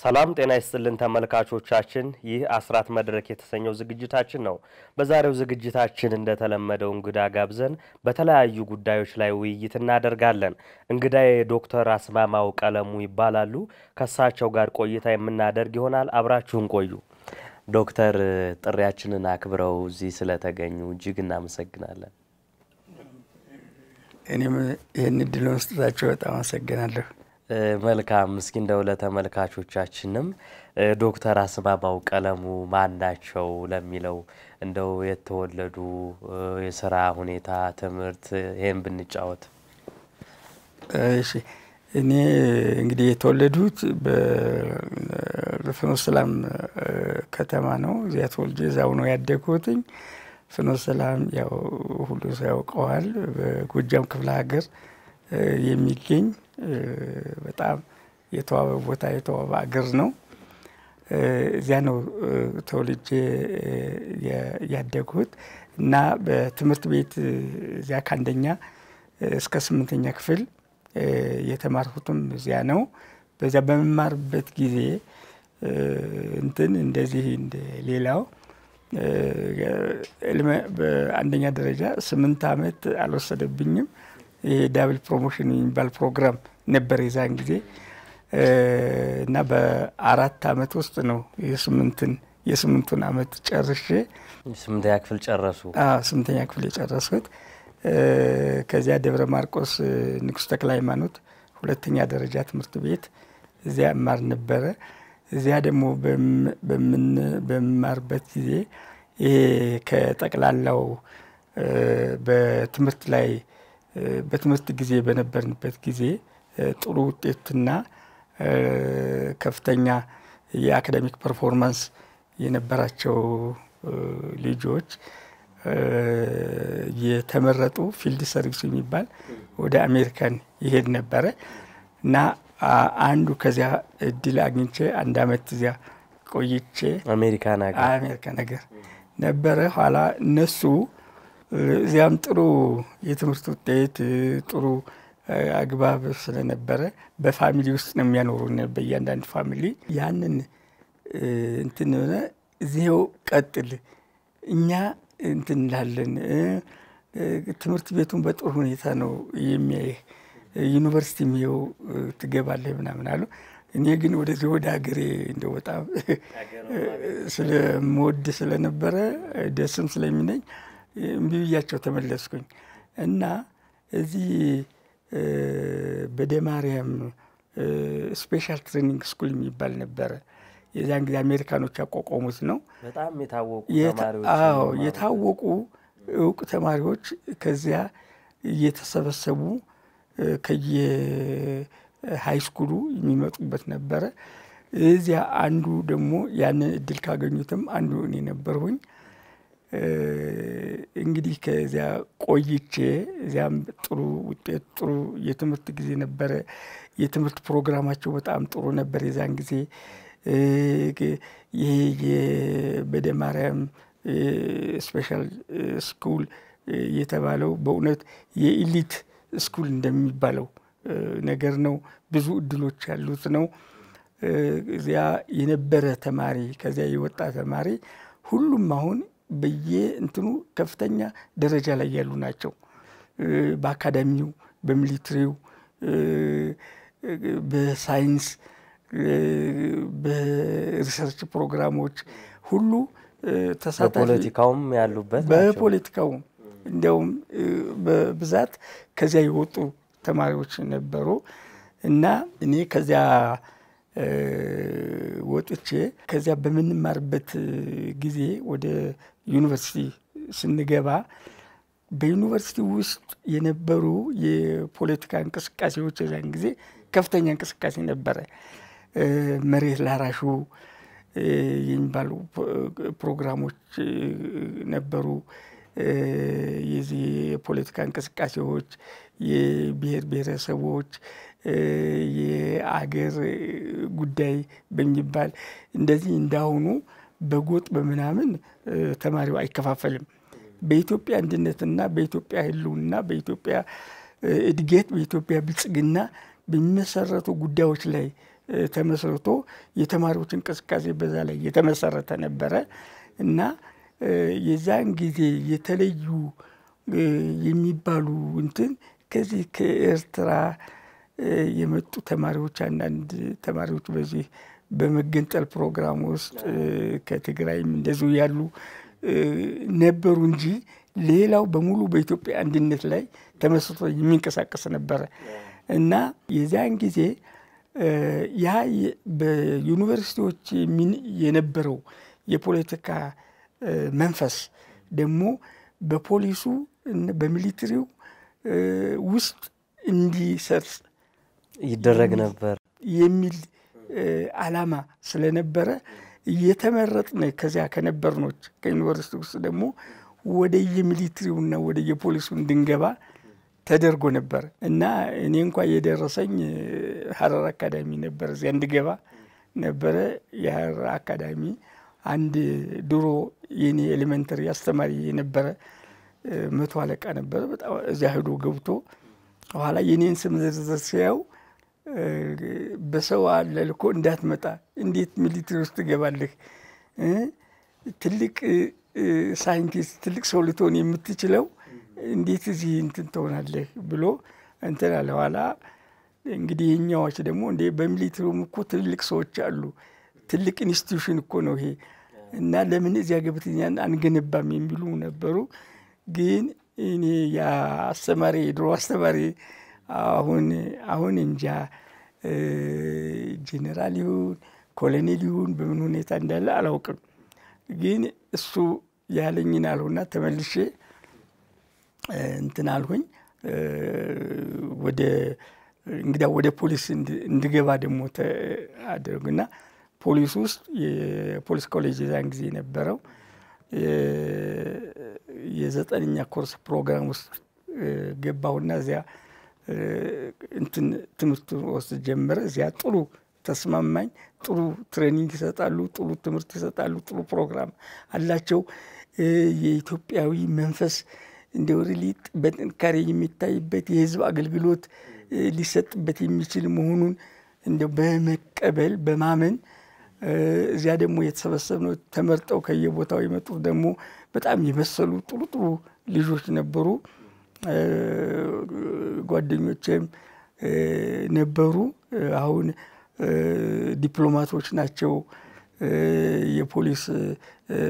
ሰላም ጤና ይስጥልን ተመልካቾቻችን ይህ አስራት መድረክ የተሰኘው ዝግጅታችን ነው በዛሬው ዝግጅታችን እንደተለመደው እንግዳ ጋብዘን በተለያዩ ጉዳዮች ላይ ውይይት እናደርጋለን እንግዳዬ ዶክተር አስማማው ቀለሙ ይባላሉ ከሳቸው ጋር ቆይታ የምናደርግ ይሆናል አብራችሁን ቆዩ ዶክተር ጥሪያችንን አክብረው እዚህ ስለተገኙ እጅግ እናመሰግናለን እኔም ይሄን ድል መስጠታችሁ በጣም አመሰግናለሁ መልካም እስኪ እንደው ለተመልካቾቻችንም ዶክተር አስማማው ቀለሙ ማን ናቸው ለሚለው እንደው የተወለዱ የሥራ ሁኔታ ትምህርት ይሄን ብንጫወት እሺ እኔ እንግዲህ የተወለዱት በፍኖተ ሰላም ከተማ ነው እዚያ ተወልጄ እዛው ነው ያደግኩትኝ ፍኖተ ሰላም ያው ሁሉ ሰው ያውቀዋል በጎጃም ክፍለ ሀገር የሚገኝ በጣም የተዋበ ቦታ የተዋበ ሀገር ነው እዚያ ነው ተወልጄ ያደግኩት እና በትምህርት ቤት እዚያ ካንደኛ እስከ 8ኛ ክፍል የተማርኩትም እዚያ ነው በዚያ በመማርበት ጊዜ እንደዚህ እንደሌላው በአንደኛ ደረጃ 8 አመት አልወሰደብኝም የዳብል ፕሮሞሽን የሚባል ፕሮግራም ነበር የዛን ጊዜ እና በ4 አመት ውስጥ ነው የስምንቱን አመት ጨርሼ 8ኛ ክፍል ጨረሱ 8ኛ ክፍል የጨረስኩት ከዚያ ደብረ ማርቆስ ንጉስ ተክለ ሃይማኖት ሁለተኛ ደረጃ ትምህርት ቤት እዚያ ማር ነበር እዚያ ደግሞ በመማርበት ጊዜ ከጠቅላላው በትምህርት ጊዜ በነበርንበት ጊዜ ጥሩ ውጤትና ከፍተኛ የአካዳሚክ ፐርፎርማንስ የነበራቸው ልጆች የተመረጡ ፊልድ ሰርቪስ የሚባል ወደ አሜሪካን ይሄድ ነበር እና አንዱ ከዚያ እድል አግኝቼ አንድ አመት እዚያ ቆይቼ አሜሪካን ነገር ነበር ኋላ እነሱ እዚያም ጥሩ የትምህርት ውጤት ጥሩ አግባብ ስለነበረ በፋሚሊ ውስጥ ነው የሚያኖሩን በእያንዳንዱ ፋሚሊ ያንን እዚያው ቀጥል እኛ እንላለን ትምህርት ቤቱን በጥሩ ሁኔታ ነው የሚያይ ዩኒቨርሲቲ ሚው ትገባለህ ምናምን አሉ እኔ ግን ወደ ሀገሬ እንደው በጣም ስለምወድ ስለነበረ ደስም ስለሚነኝ እምቢያቸው ተመለስኩኝ እና እዚህ በደማርያም ስፔሻል ትሬኒንግ ስኩል የሚባል ነበር የዛን ጊዜ አሜሪካኖች ያቋቋሙት ነው በጣም የታወቁ ዕውቅ ተማሪዎች ከዚያ እየተሰበሰቡ ሃይ ስኩሉ የሚመጡበት ነበር እዚያ አንዱ ደግሞ ያንን እድል ካገኙትም አንዱ እኔ ነበርኩኝ እንግዲህ ከዚያ ቆይቼ እዚያም ጥሩ ውጤት ጥሩ የትምህርት ጊዜ ነበር የትምህርት ፕሮግራማቸው በጣም ጥሩ ነበር የዛን ጊዜ በደማርያም ስፔሻል ስኩል የተባለው በእውነት የኢሊት ስኩል እንደሚባለው ነገር ነው ብዙ እድሎች ያሉት ነው እዚያ የነበረ ተማሪ ከዚያ የወጣ ተማሪ ሁሉም አሁን ከፍተኛ ደረጃ ላይ ያሉ ናቸው በአካዳሚው በሚሊተሪው በሳይንስ በሪሰርች ፕሮግራሞች ሁሉ ተሳታፊ በፖለቲካውም ያሉበት በፖለቲካው እንደውም በብዛት ከዚያ የወጡ ተማሪዎች ነበሩ እና እኔ ከዚያ ወጥቼ ከዚያ በመንማርበት ጊዜ ወደ ዩኒቨርሲቲ ስንገባ በዩኒቨርሲቲ ውስጥ የነበሩ የፖለቲካ እንቅስቃሴዎች የዛን ጊዜ ከፍተኛ እንቅስቃሴ ነበር መሬት ላራሹ የሚባሉ ፕሮግራሞች ነበሩ የዚህ የፖለቲካ እንቅስቃሴዎች የብሔር ብሔረሰቦች የአገር ጉዳይ በሚባል እንደዚህ እንዳሁኑ በጎጥ በመናምን ተማሪው አይከፋፈልም በኢትዮጵያ አንድነትና በኢትዮጵያ ህልውና በኢትዮጵያ እድገት በኢትዮጵያ ብልጽግና በሚመሰረቱ ጉዳዮች ላይ ተመስርቶ የተማሪዎች እንቅስቃሴ በዛ ላይ የተመሰረተ ነበረ እና የዛን ጊዜ የተለዩ የሚባሉ እንትን ከዚህ ከኤርትራ የመጡ ተማሪዎች አንዳንድ ተማሪዎች በዚህ በመገንጠል ፕሮግራም ውስጥ ከትግራይም እንደዚሁ ያሉ ነበሩ እንጂ ሌላው በሙሉ በኢትዮጵያ አንድነት ላይ ተመስርቶ የሚንቀሳቀስ ነበረ እና የዛን ጊዜ ያ በዩኒቨርሲቲዎች የነበረው የፖለቲካ መንፈስ ደግሞ በፖሊሱ በሚሊተሪው ውስጥ እንዲሰርጽ ይደረግ ነበር የሚል ዓላማ ስለነበረ እየተመረጥን ከዚያ ከነበርኖች ከዩኒቨርሲቲ ውስጥ ደግሞ ወደ የሚሊተሪውና ወደ የፖሊሱ እንድንገባ ተደርጎ ነበር እና እኔ እንኳን የደረሰኝ ሐረር አካዳሚ ነበር እዚያ እንድገባ ነበረ። የሐረር አካዳሚ አንድ ድሮ የኔ ኤሌመንተሪ አስተማሪ የነበረ 100 አለቃ ነበር። በጣም እዚያ ሄዶ ገብቶ በኋላ የኔን ስም ዝርዝር ሲያው በሰው አለልኮ እንዳትመጣ እንዴት ሚሊተሪ ውስጥ ትገባለህ? ትልቅ ሳይንቲስት ትልቅ ሰው ልትሆን የምትችለው እንዴት እዚህ እንትን ትሆናለህ ብሎ እንትን አለ። ኋላ እንግዲህ የኛዎች ደግሞ እንደ በሚሊተሪውም እኮ ትልቅ ሰዎች አሉ፣ ትልቅ ኢንስቲትዩሽን እኮ ነው ይሄ እና ለምን እዚያ ገብተኛን አንገነባም የሚሉ ነበሩ። ግን እኔ ያ አስተማሪ ድሮ አስተማሪ አሁን እንጃ ጄኔራል ይሁን ኮሎኔል ይሁን በምን ሁኔታ እንዳለ አላውቅም። ግን እሱ ያለኝን አልሆና ተመልሼ እንትን አልሆኝ ወደ ፖሊስ እንድገባ ደግሞ አደረጉና ፖሊስ ውስጥ የፖሊስ ኮሌጅ ዛን ጊዜ ነበረው የ9ኛ ኮርስ ፕሮግራም ውስጥ ገባሁና እዚያ እንትን ትምህርት ወስድ ጀመረ። እዚያ ጥሩ ተስማማኝ። ጥሩ ትሬኒንግ ይሰጣሉ፣ ጥሩ ትምህርት ይሰጣሉ፣ ጥሩ ፕሮግራም አላቸው። የኢትዮጵያዊ መንፈስ እንደው ሪሊጥ በጥንካሬ የሚታይበት የህዝብ አገልግሎት ሊሰጥበት የሚችል መሆኑን እንደው በመቀበል በማመን እዚያ ደግሞ የተሰበሰብነው ተመርጠው ከየቦታው የመጡት ደግሞ በጣም የመሰሉ ጥሩ ጥሩ ልጆች ነበሩ። ጓደኞቼም ነበሩ። አሁን ዲፕሎማቶች ናቸው። የፖሊስ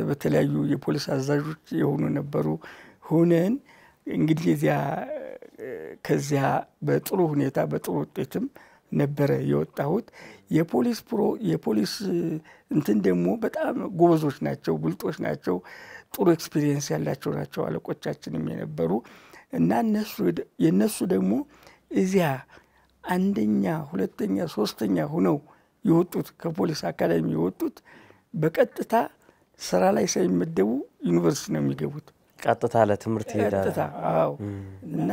በተለያዩ የፖሊስ አዛዦች የሆኑ ነበሩ። ሆነን እንግዲህ ከዚያ በጥሩ ሁኔታ በጥሩ ውጤትም ነበረ የወጣሁት። የፖሊስ እንትን ደግሞ በጣም ጎበዞች ናቸው፣ ብልጦች ናቸው፣ ጥሩ ኤክስፒሪየንስ ያላቸው ናቸው አለቆቻችንም የነበሩ እና የነሱ ደግሞ እዚያ አንደኛ፣ ሁለተኛ፣ ሶስተኛ ሆነው የወጡት ከፖሊስ አካዳሚ የወጡት በቀጥታ ስራ ላይ ሳይመደቡ ዩኒቨርሲቲ ነው የሚገቡት። ቀጥታ ለትምህርት ይሄዳል። ቀጥታ አዎ። እና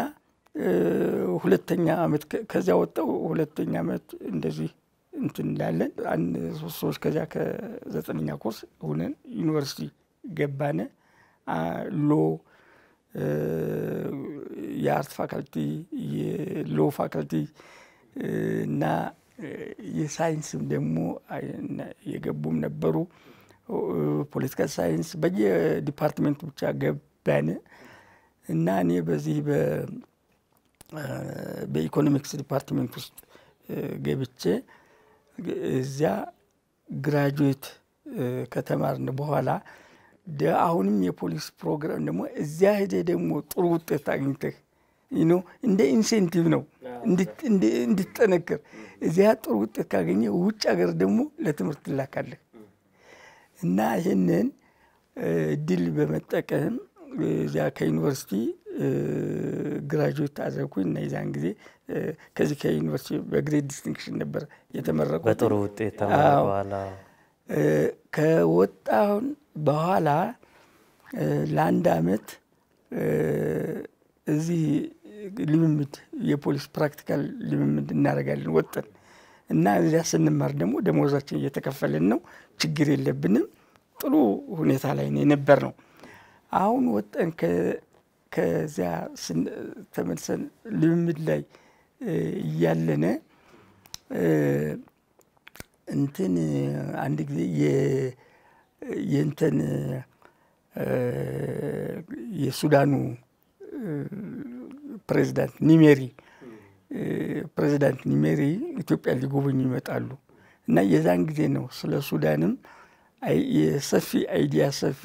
ሁለተኛ አመት ከዚያ ወጣው ሁለተኛ አመት እንደዚህ እንትን ላለን አንድ ሶስት ከዚያ ከ9ኛ ኮርስ ሆነን ዩኒቨርሲቲ ገባነ። ሎ የአርት ፋካልቲ የሎ ፋካልቲ እና የሳይንስም ደግሞ የገቡም ነበሩ። ፖለቲካል ሳይንስ በየዲፓርትመንቱ ብቻ ገባነ እና እኔ በዚህ በኢኮኖሚክስ ዲፓርትመንት ውስጥ ገብቼ እዚያ ግራጁዌት ከተማርን በኋላ አሁንም የፖሊስ ፕሮግራም ደግሞ እዚያ ሄደ ደግሞ ጥሩ ውጤት አግኝተህ እንደ ኢንሴንቲቭ ነው እንድትጠነክር። እዚያ ጥሩ ውጤት ካገኘ ውጭ ሀገር ደግሞ ለትምህርት ትላካለህ እና ይሄንን እድል በመጠቀም እዚያ ከዩኒቨርሲቲ ግራጁዌት አደረኩኝ እና የዛን ጊዜ ከዚህ ከዩኒቨርሲቲ በግሬድ ዲስቲንክሽን ነበር የተመረቁት። በጥሩ ውጤት ተመረቀዋል። ከወጣሁን በኋላ ለአንድ አመት እዚህ ልምምድ የፖሊስ ፕራክቲካል ልምምድ እናደርጋለን ወጥተን እና እዚያ ስንማር ደግሞ ደሞዛችን እየተከፈለን ነው። ችግር የለብንም። ጥሩ ሁኔታ ላይ ነበር ነው። አሁን ወጥተን ከዚያ ተመልሰን ልምምድ ላይ እያለነ እንትን አንድ ጊዜ የእንትን የሱዳኑ ፕሬዝዳንት ኒሜሪ ኢትዮጵያ ሊጎበኙ ይመጣሉ እና የዛን ጊዜ ነው ስለ ሱዳንም የሰፊ አይዲያ ሰፊ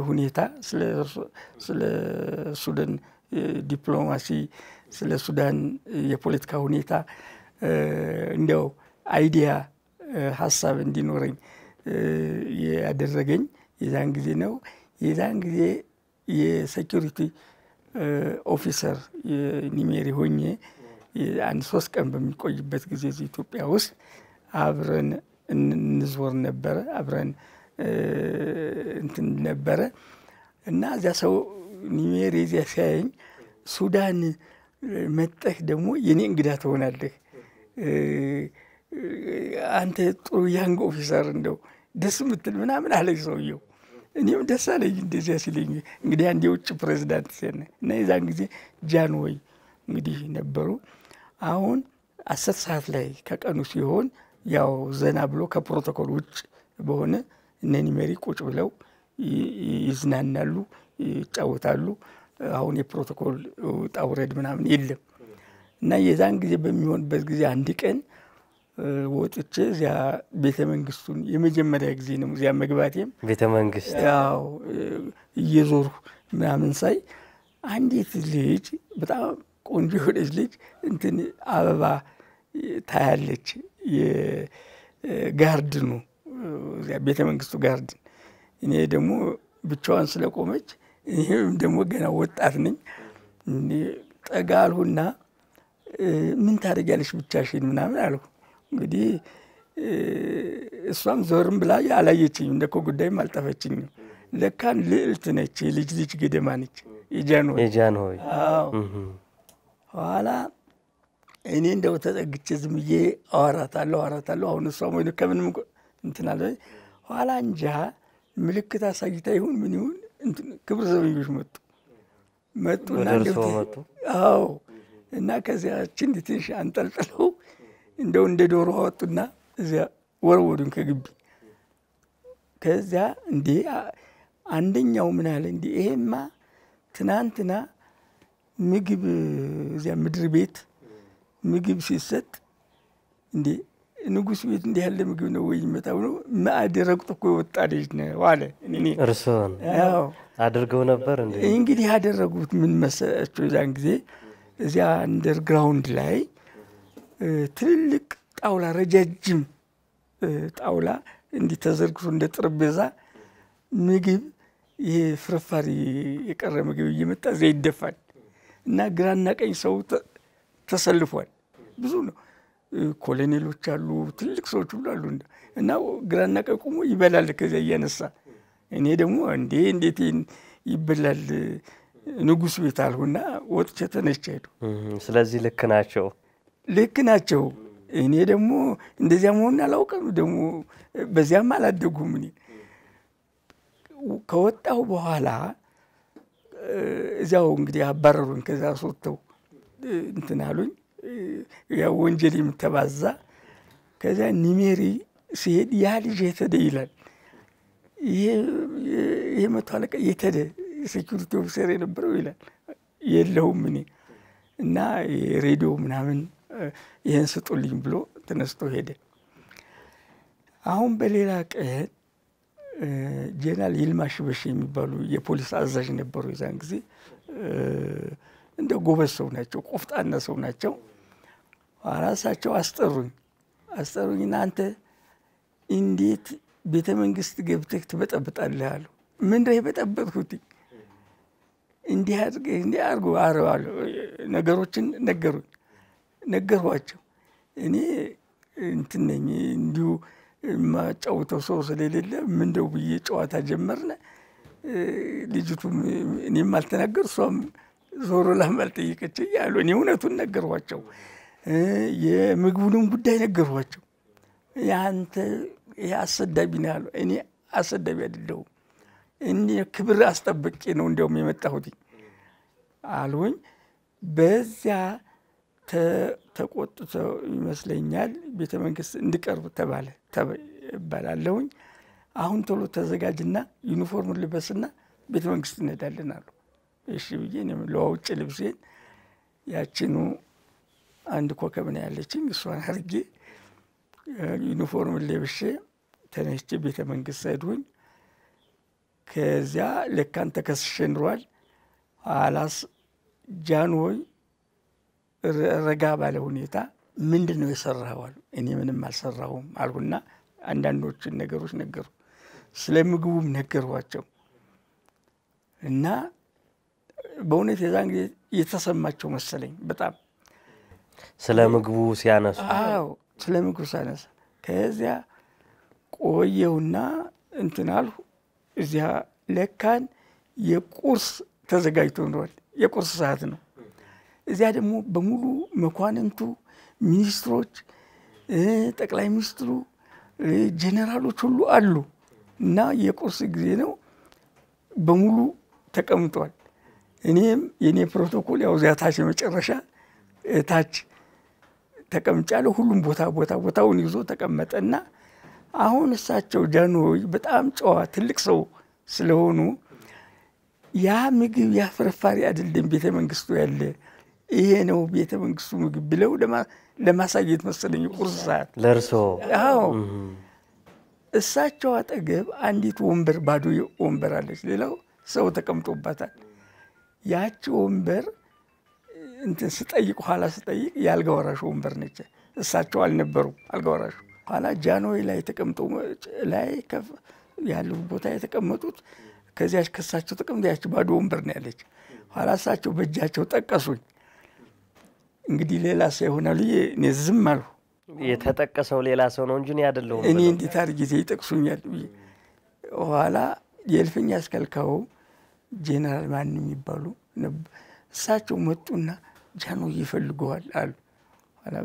ሁኔታ ስለ ሱዳን ዲፕሎማሲ ስለ ሱዳን የፖለቲካ ሁኔታ እንዲያው አይዲያ ሐሳብ እንዲኖረኝ ያደረገኝ የዛን ጊዜ ነው። የዛን ጊዜ የሴኩሪቲ ኦፊሰር የኒሜሪ ሆኜ አንድ 3 ቀን በሚቆይበት ጊዜ ኢትዮጵያ ውስጥ አብረን እንዝወር ነበር አብረን እንትን ነበር እና እዚያ ሰው ኒሜሪ እዚያ ሲያየኝ ሱዳን መጥተህ ደግሞ የኔ እንግዳ ትሆናለህ አንተ ጥሩ ያንግ ኦፊሰር እንደው ደስ ምትል ምናምን አለኝ ሰውየው። እኔም ደስ አለኝ እንደዚያ ሲለኝ እንግዲህ አንድ የውጭ ፕሬዝዳንት ሲሆን እና የዛን ጊዜ ጃንሆይ እንግዲህ ነበሩ። አሁን 10 ሰዓት ላይ ከቀኑ ሲሆን ያው ዘና ብሎ ከፕሮቶኮል ውጭ በሆነ እነ ኒሜሪ ቁጭ ብለው ይዝናናሉ ይጫወታሉ። አሁን የፕሮቶኮል ጣውረድ ምናምን የለም እና የዛን ጊዜ በሚሆንበት ጊዜ አንድ ቀን ወጥቼ እዚያ ቤተ መንግስቱን የመጀመሪያ ጊዜ ነው እዚያ መግባቴም ቤተ መንግስት ያው እየዞርኩ ምናምን ሳይ አንዲት ልጅ በጣም ቆንጆ የሆነች ልጅ እንትን አበባ ታያለች የጋርድኑ እዚያ ቤተ መንግስቱ ጋርድን እኔ ደግሞ ብቻዋን ስለቆመች እኔም ደግሞ ገና ወጣት ነኝ ጠጋልሁና ምን ታደርጊያለሽ ብቻሽን ምናምን አልኩ። እንግዲህ እሷም ዞርም ብላ ያላየችኝ እንደኮ ጉዳይም አልጠፈችኝም። ለካን ልዕልት ነች ልጅ ገደማ ነች የጃንሆይ አዎ ኋላ እኔ እንደው ተጠግቼ ዝምዬ አወራታለሁ አሁን እሷም ወይ ከምንም እንትን አለ ኋላ እንጃ ምልክት አሳይታ ይሁን ምን ይሁን እንትን ክብር ዘበኞች መጡና መጡ አዎ እና ከዚያችን ትንሽ አንጠልጥለው እንደው እንደ ዶሮ አወጡና እዚያ ወረወዱን ከግቢ። ከዚያ እንዴ አንደኛው ምን አለ እንዴ ይሄማ ትናንትና ምግብ እዚያ ምድር ቤት ምግብ ሲሰጥ እንዴ ንጉስ ቤት እንዲህ ያለ ምግብ ነው ወይ መጣው ነው ማዕድ ረግጦ እኮ ወጣ ልጅ ነው አለ። እኔ እርሶን አዎ አድርገው ነበር እንዴ? እንግዲህ ያደረጉት ምን መሰላችሁ ዛን ጊዜ እዚያ አንደርግራውንድ ላይ ትልልቅ ጣውላ ረጃጅም ጣውላ እንዲህ ተዘርግቶ እንደ ጠረጴዛ ምግብ ይሄ ፍርፋሪ የቀረ ምግብ እየመጣ እዚያ ይደፋል እና ግራና ቀኝ ሰው ተሰልፏል። ብዙ ነው ኮሎኔሎች አሉ ትልቅ ሰዎች ሁሉ አሉ እና ግራና ቀኝ ቆሞ ይበላል ከዚያ እያነሳ። እኔ ደግሞ እንዴት ይበላል ንጉስ ቤት አልሁና ወጥቼ ተነስቼ ሄድኩ። ስለዚህ ልክ ናቸው። እኔ ደግሞ እንደዚያ መሆን አላውቅም ደግሞ በዚያም አላደጉም። እኔ ከወጣሁ በኋላ እዚያው እንግዲህ አባረሩኝ። ከዛ ወጥተው እንትን አሉኝ ያው ወንጀል የምተባዛ። ከዛ ኒሜሪ ሲሄድ ያ ልጅ የተደ ይላል ይሄ መቶ አለቃ የተደ ሴኩሪቲ ኦፊሰር የነበረው ይላል የለውም እኔ እና ሬዲዮ ምናምን ይሄን ስጡልኝ ብሎ ተነስቶ ሄደ። አሁን በሌላ ቀን ጀነራል ይልማ ሽበሺ የሚባሉ የፖሊስ አዛዥ ነበሩ። የዛን ጊዜ እንደ ጎበዝ ሰው ናቸው ቆፍጣና ሰው ናቸው። ራሳቸው አስጠሩኝና አንተ እንዴት ቤተ መንግስት ገብተህ ትበጠብጣለህ አሉ። ምንድነው የበጠበጥኩት? እንዲህ አድርጎ አረዋል ነገሮችን ነገሯቸው። እኔ እንትን ነኝ እንዲሁ ማጫውተው ሰው ስለሌለ ምንድነው ብዬ ጨዋታ ጀመርነ። ልጅቱም እኔም አልተናገር እሷም ዞሮ ላማልጠይቀች ያሉ እኔ እውነቱን ነገርኋቸው። የምግቡንም ጉዳይ ነገርኋቸው። ያንተ ያሰዳቢ ነው ያለው። እኔ አሰዳቢ አይደለሁም እኔ ክብር አስጠብቄ ነው እንደውም የመጣሁት አልሆኝ። በዚያ ተቆጥተው ይመስለኛል ቤተ መንግስት እንድቀርብ ተባላለሁኝ። አሁን ቶሎ ተዘጋጅና ዩኒፎርም ልበስና ቤተ መንግስት እንሄዳለን አሉ። እሺ ብዬ እኔም ለውጭ ልብሴን ያችኑ አንድ ኮከብ ነው ያለችኝ እሷን አድርጌ ዩኒፎርም ለብሼ ተነስቼ ቤተ መንግስት ሄድኩኝ። ከዚያ ለካን ተከስሼ ኖሯል። አላስ ጃንሆይ ረጋ ባለ ሁኔታ ምንድነው የሰራኸው አሉ። እኔ ምንም አልሰራሁም አልኩና አንዳንዶችን ነገሮች ነገሩ። ስለ ምግቡም ነገሯቸው እና በእውነት የዛን ጊዜ የተሰማቸው መሰለኝ በጣም ስለ ምግቡ ሲያነሱ። አዎ ስለ ምግቡ ሲያነሳ ከዚያ ቆየውና እንትን አልሁ። እዚያ ለካን የቁርስ ተዘጋጅቶ ኖሯል። የቁርስ ሰዓት ነው። እዚያ ደግሞ በሙሉ መኳንንቱ፣ ሚኒስትሮች፣ ጠቅላይ ሚኒስትሩ፣ ጄኔራሎች ሁሉ አሉ እና የቁርስ ጊዜ ነው። በሙሉ ተቀምጧል። እኔም የኔ ፕሮቶኮል ያው እዚያ ታች መጨረሻ ታች ተቀምጫለሁ። ሁሉም ቦታውን ይዞ ተቀመጠና አሁን እሳቸው ጃንሆይ በጣም ጨዋ ትልቅ ሰው ስለሆኑ ያ ምግብ ያ ፍርፋሪ አይደለም ቤተ መንግስቱ ያለ ይሄ ነው ቤተ መንግስቱ ምግብ ብለው ለማሳየት መሰለኝ ቁርስ ሰዓት ለርሶ። አዎ እሳቸው አጠገብ አንዲት ወንበር ባዶ ወንበር አለች። ሌላው ሰው ተቀምጦባታል። ያቺ ወንበር እንትን ስጠይቅ ኋላ ስጠይቅ የአልጋ ወራሽ ወንበር ነች። እሳቸው አልነበሩም አልጋ ወራሹ። ኋላ ጃንሆይ ላይ ተቀምጠው ላይ ከፍ ያለው ቦታ የተቀመጡት ከዚያች ከሳቸው ተቀምጠው ያቺ ባዶ ወንበር ነው ያለች። ኋላ እሳቸው በእጃቸው ጠቀሱኝ። እንግዲህ ሌላ ሰው ይሆናል እኔ ዝም አልኩ። የተጠቀሰው ሌላ ሰው ነው እንጂ አይደለም። እኔ እንዴት አድርጌ ይጠቅሱኛል? ኋላ የእልፍኝ አስከልካው ጄኔራል ማን የሚባሉ እሳቸው መጡና ጃንሆይ ይፈልገዋል አሉ። ኋላ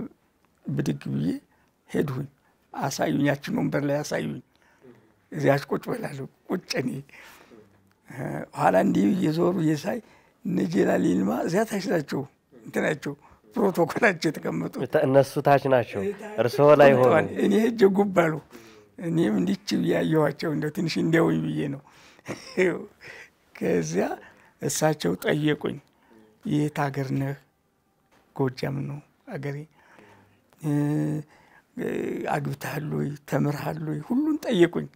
ብድግ ብዬ ሄድሁኝ። አሳዩኝ፣ ያችን ወንበር ላይ አሳዩኝ። እዚያች ቁጭ ብላለሁ። ቁጭ እኔ ኋላ እንዲህ እየዞሩ እየሳይ እነ ጄኔራል ይልማ እዚያ ታች ናቸው እንትናቸው ፕሮቶኮላቸው የተቀመጡ እነሱ ታች ናቸው፣ እርስዎ ላይ ሆኑ። እኔ ሄጄ ጉብ አሉ። እኔም እንዲች ያየኋቸው እንደው ትንሽ እንዲያውኝ ብዬ ነው። ከዚያ እሳቸው ጠየቁኝ። የት ሀገር ነህ? ጎጃም ነው አገሬ። አግብተሃል ወይ? ተምረሃል ወይ? ሁሉን ጠየቁኝ።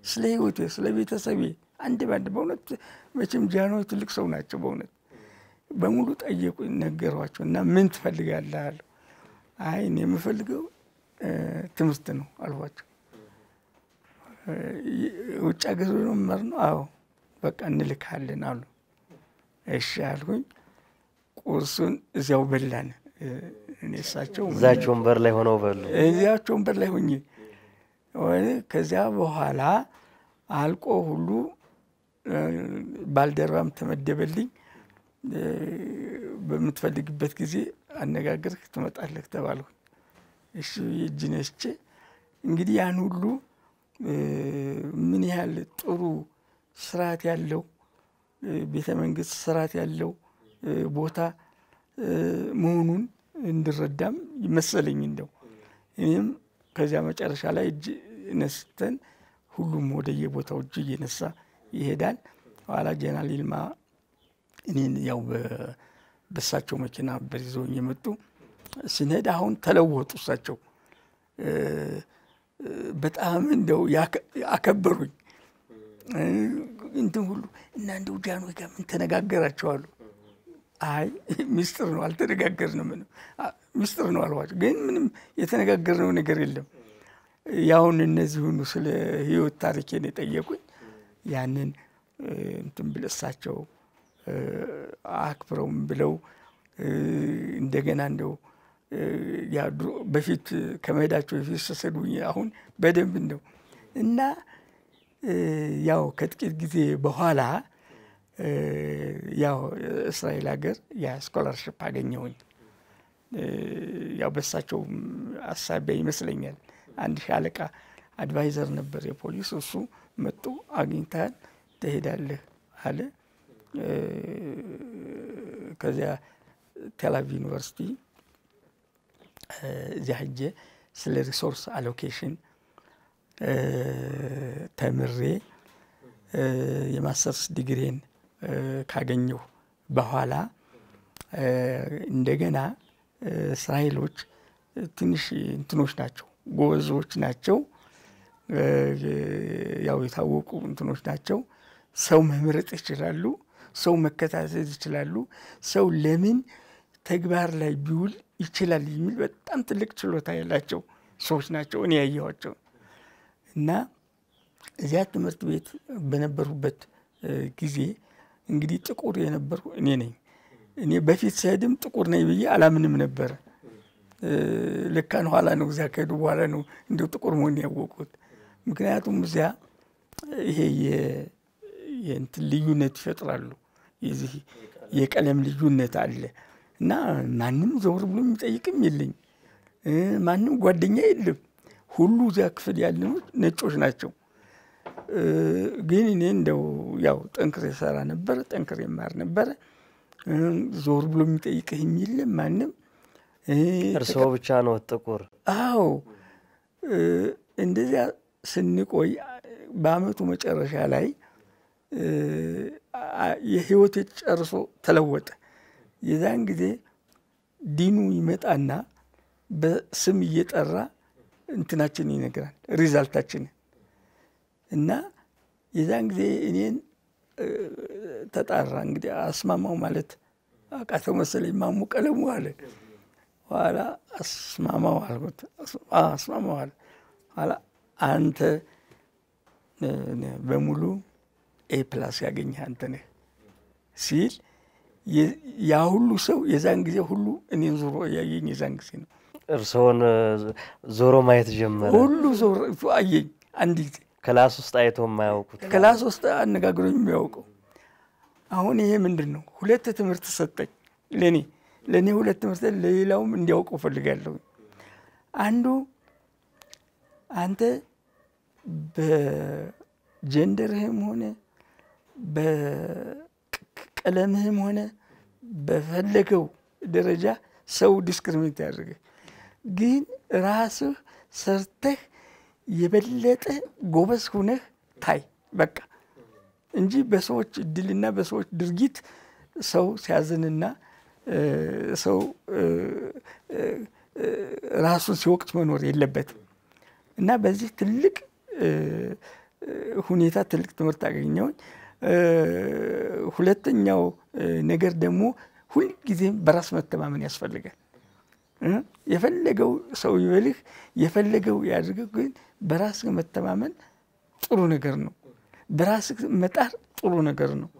ስለ ህይወቴ፣ ስለ ቤተሰቤ አንድ ባንድ። በእውነት መቼም ጃንሆይ ትልቅ ሰው ናቸው። በእውነት በሙሉ ጠየቁኝ፣ ነገሯቸው እና ምን ትፈልጋለህ አሉ። አይ እኔ የምፈልገው ትምህርት ነው አልኋቸው። ውጭ ሀገር ነው መማር ነው? አዎ በቃ እንልካለን አሉ። እሺ አልኩኝ። ቁርሱን እዚያው በላን። እኔ እሳቸው እዛቸው ወንበር ላይ ሆነው በሉ። እዚያቸው ወንበር ላይ ሆኜ ከዚያ በኋላ አልቆ ሁሉ ባልደረባም ተመደበልኝ። በምትፈልግበት ጊዜ አነጋግርህ ትመጣለህ ተባልኩኝ። እሺ እጅ ነስቼ እንግዲህ ያን ሁሉ ምን ያህል ጥሩ ስርዓት ያለው ቤተ መንግስት ስርዓት ያለው ቦታ መሆኑን እንድረዳም ይመስለኝ። እንደው እኔም ከዚያ መጨረሻ ላይ እጅ ነስተን ሁሉም ወደየቦታው እጅ እየነሳ ይሄዳል። ኋላ ጄኔራል ይልማ እኔን ያው በሳቸው መኪና በይዘውኝ የመጡ ስንሄድ አሁን ተለወጡ። እሳቸው በጣም እንደው ያከበሩኝ እንትን ሁሉ እና እንደው ጃንሆይ ጋር ምን ተነጋገራቸው አሉ። አይ ሚስጥር ነው አልተነጋገርንም። ሚስጥር ነው አልኋቸው። ግን ምንም የተነጋገርነው ነገር የለም። ያውን እነዚህ ሁሉ ስለ ህይወት ታሪኬን የጠየቁኝ ያንን እንትን ብለሳቸው አክብረውም ብለው እንደገና እንደው ያ በፊት ከመሄዳቸው በፊት ሰሰዱኝ። አሁን በደንብ እንደው እና ያው ከጥቂት ጊዜ በኋላ ያው እስራኤል ሀገር ያ ስኮላርሺፕ አገኘሁኝ። ያው በሳቸው አሳቢያ ይመስለኛል አንድ ሻለቃ አድቫይዘር ነበር የፖሊስ። እሱ መጥቶ አግኝተሃል ትሄዳለህ አለ። ከዚያ ቴል አቪቭ ዩኒቨርሲቲ እዚያ ሄጄ ስለ ሪሶርስ አሎኬሽን ተምሬ የማስተርስ ዲግሪን ካገኘሁ በኋላ እንደገና እስራኤሎች ትንሽ እንትኖች ናቸው፣ ጎበዞች ናቸው፣ ያው የታወቁ እንትኖች ናቸው። ሰው መምረጥ ይችላሉ፣ ሰው መከታተል ይችላሉ፣ ሰው ለምን ተግባር ላይ ቢውል ይችላል የሚል በጣም ትልቅ ችሎታ ያላቸው ሰዎች ናቸው እኔ ያየኋቸው። እና እዚያ ትምህርት ቤት በነበሩበት ጊዜ እንግዲህ ጥቁር የነበርኩ እኔ ነኝ። እኔ በፊት ስሄድም ጥቁር ነኝ ብዬ አላምንም ነበር። ለካን ኋላ ነው እዚያ ከሄዱ በኋላ ነው እንደው ጥቁር መሆን ያወቁት። ምክንያቱም እዚያ ይሄ የእንትን ልዩነት ይፈጥራሉ፣ የዚህ የቀለም ልዩነት አለ እና ማንም ዘውር ብሎ የሚጠይቅም የለኝ፣ ማንም ጓደኛ የለም። ሁሉ እዚያ ክፍል ያሉ ነጮች ናቸው። ግን እኔ እንደው ያው ጠንክሬ ሰራ ነበር፣ ጠንክሬ ማር ነበር። ዞር ብሎ የሚጠይቅህ የለም ማንም። እርስዎ ብቻ ነው ጥቁር? አዎ። እንደዚያ ስንቆይ በአመቱ መጨረሻ ላይ የህይወቴ ጨርሶ ተለወጠ። የዛን ጊዜ ዲኑ ይመጣና በስም እየጠራ እንትናችን ይነግራል፣ ሪዛልታችን። እና የዛን ጊዜ እኔን ተጣራ። እንግዲህ አስማማው ማለት አቃተው መሰለኝ። ማሙ ቀለሙ አለ። ኋላ አስማማው አልኩት። አስማማው አለ። ኋላ አንተ በሙሉ A+ ያገኘህ አንተ ነህ ሲል ያ ሁሉ ሰው የዛን ጊዜ ሁሉ እኔን ዞሮ ያየኝ የዛን ጊዜ ነው። እርስዎን ዞሮ ማየት ጀመረ? ሁሉ ዞሮ አየኝ። አንድ ጊዜ ክላስ ውስጥ አይቶ የማያውቁት ክላስ ውስጥ አነጋግሮኝ የሚያውቀው። አሁን ይሄ ምንድነው? ሁለት ትምህርት ሰጠኝ ለኔ ሁለት ትምህርት፣ ለሌላውም እንዲያውቀው ፈልጋለሁ። አንዱ አንተ በጀንደርህም ሆነ በቀለምህም ሆነ በፈለገው ደረጃ ሰው ዲስክሪሚኔት ያደርገ፣ ግን ራስህ ሰርተህ የበለጠ ጎበዝ ሆነህ ታይ በቃ እንጂ በሰዎች እድልና በሰዎች ድርጊት ሰው ሲያዝንና ሰው ራሱን ሲወቅት መኖር የለበትም። እና በዚህ ትልቅ ሁኔታ ትልቅ ትምህርት አገኘሁኝ። ሁለተኛው ነገር ደግሞ ሁልጊዜም በራስ መተማመን ያስፈልጋል። የፈለገው ሰው ይበልህ የፈለገው ያድርግ፣ ግን በራስ መተማመን ጥሩ ነገር ነው። በራስ መጣር ጥሩ ነገር ነው።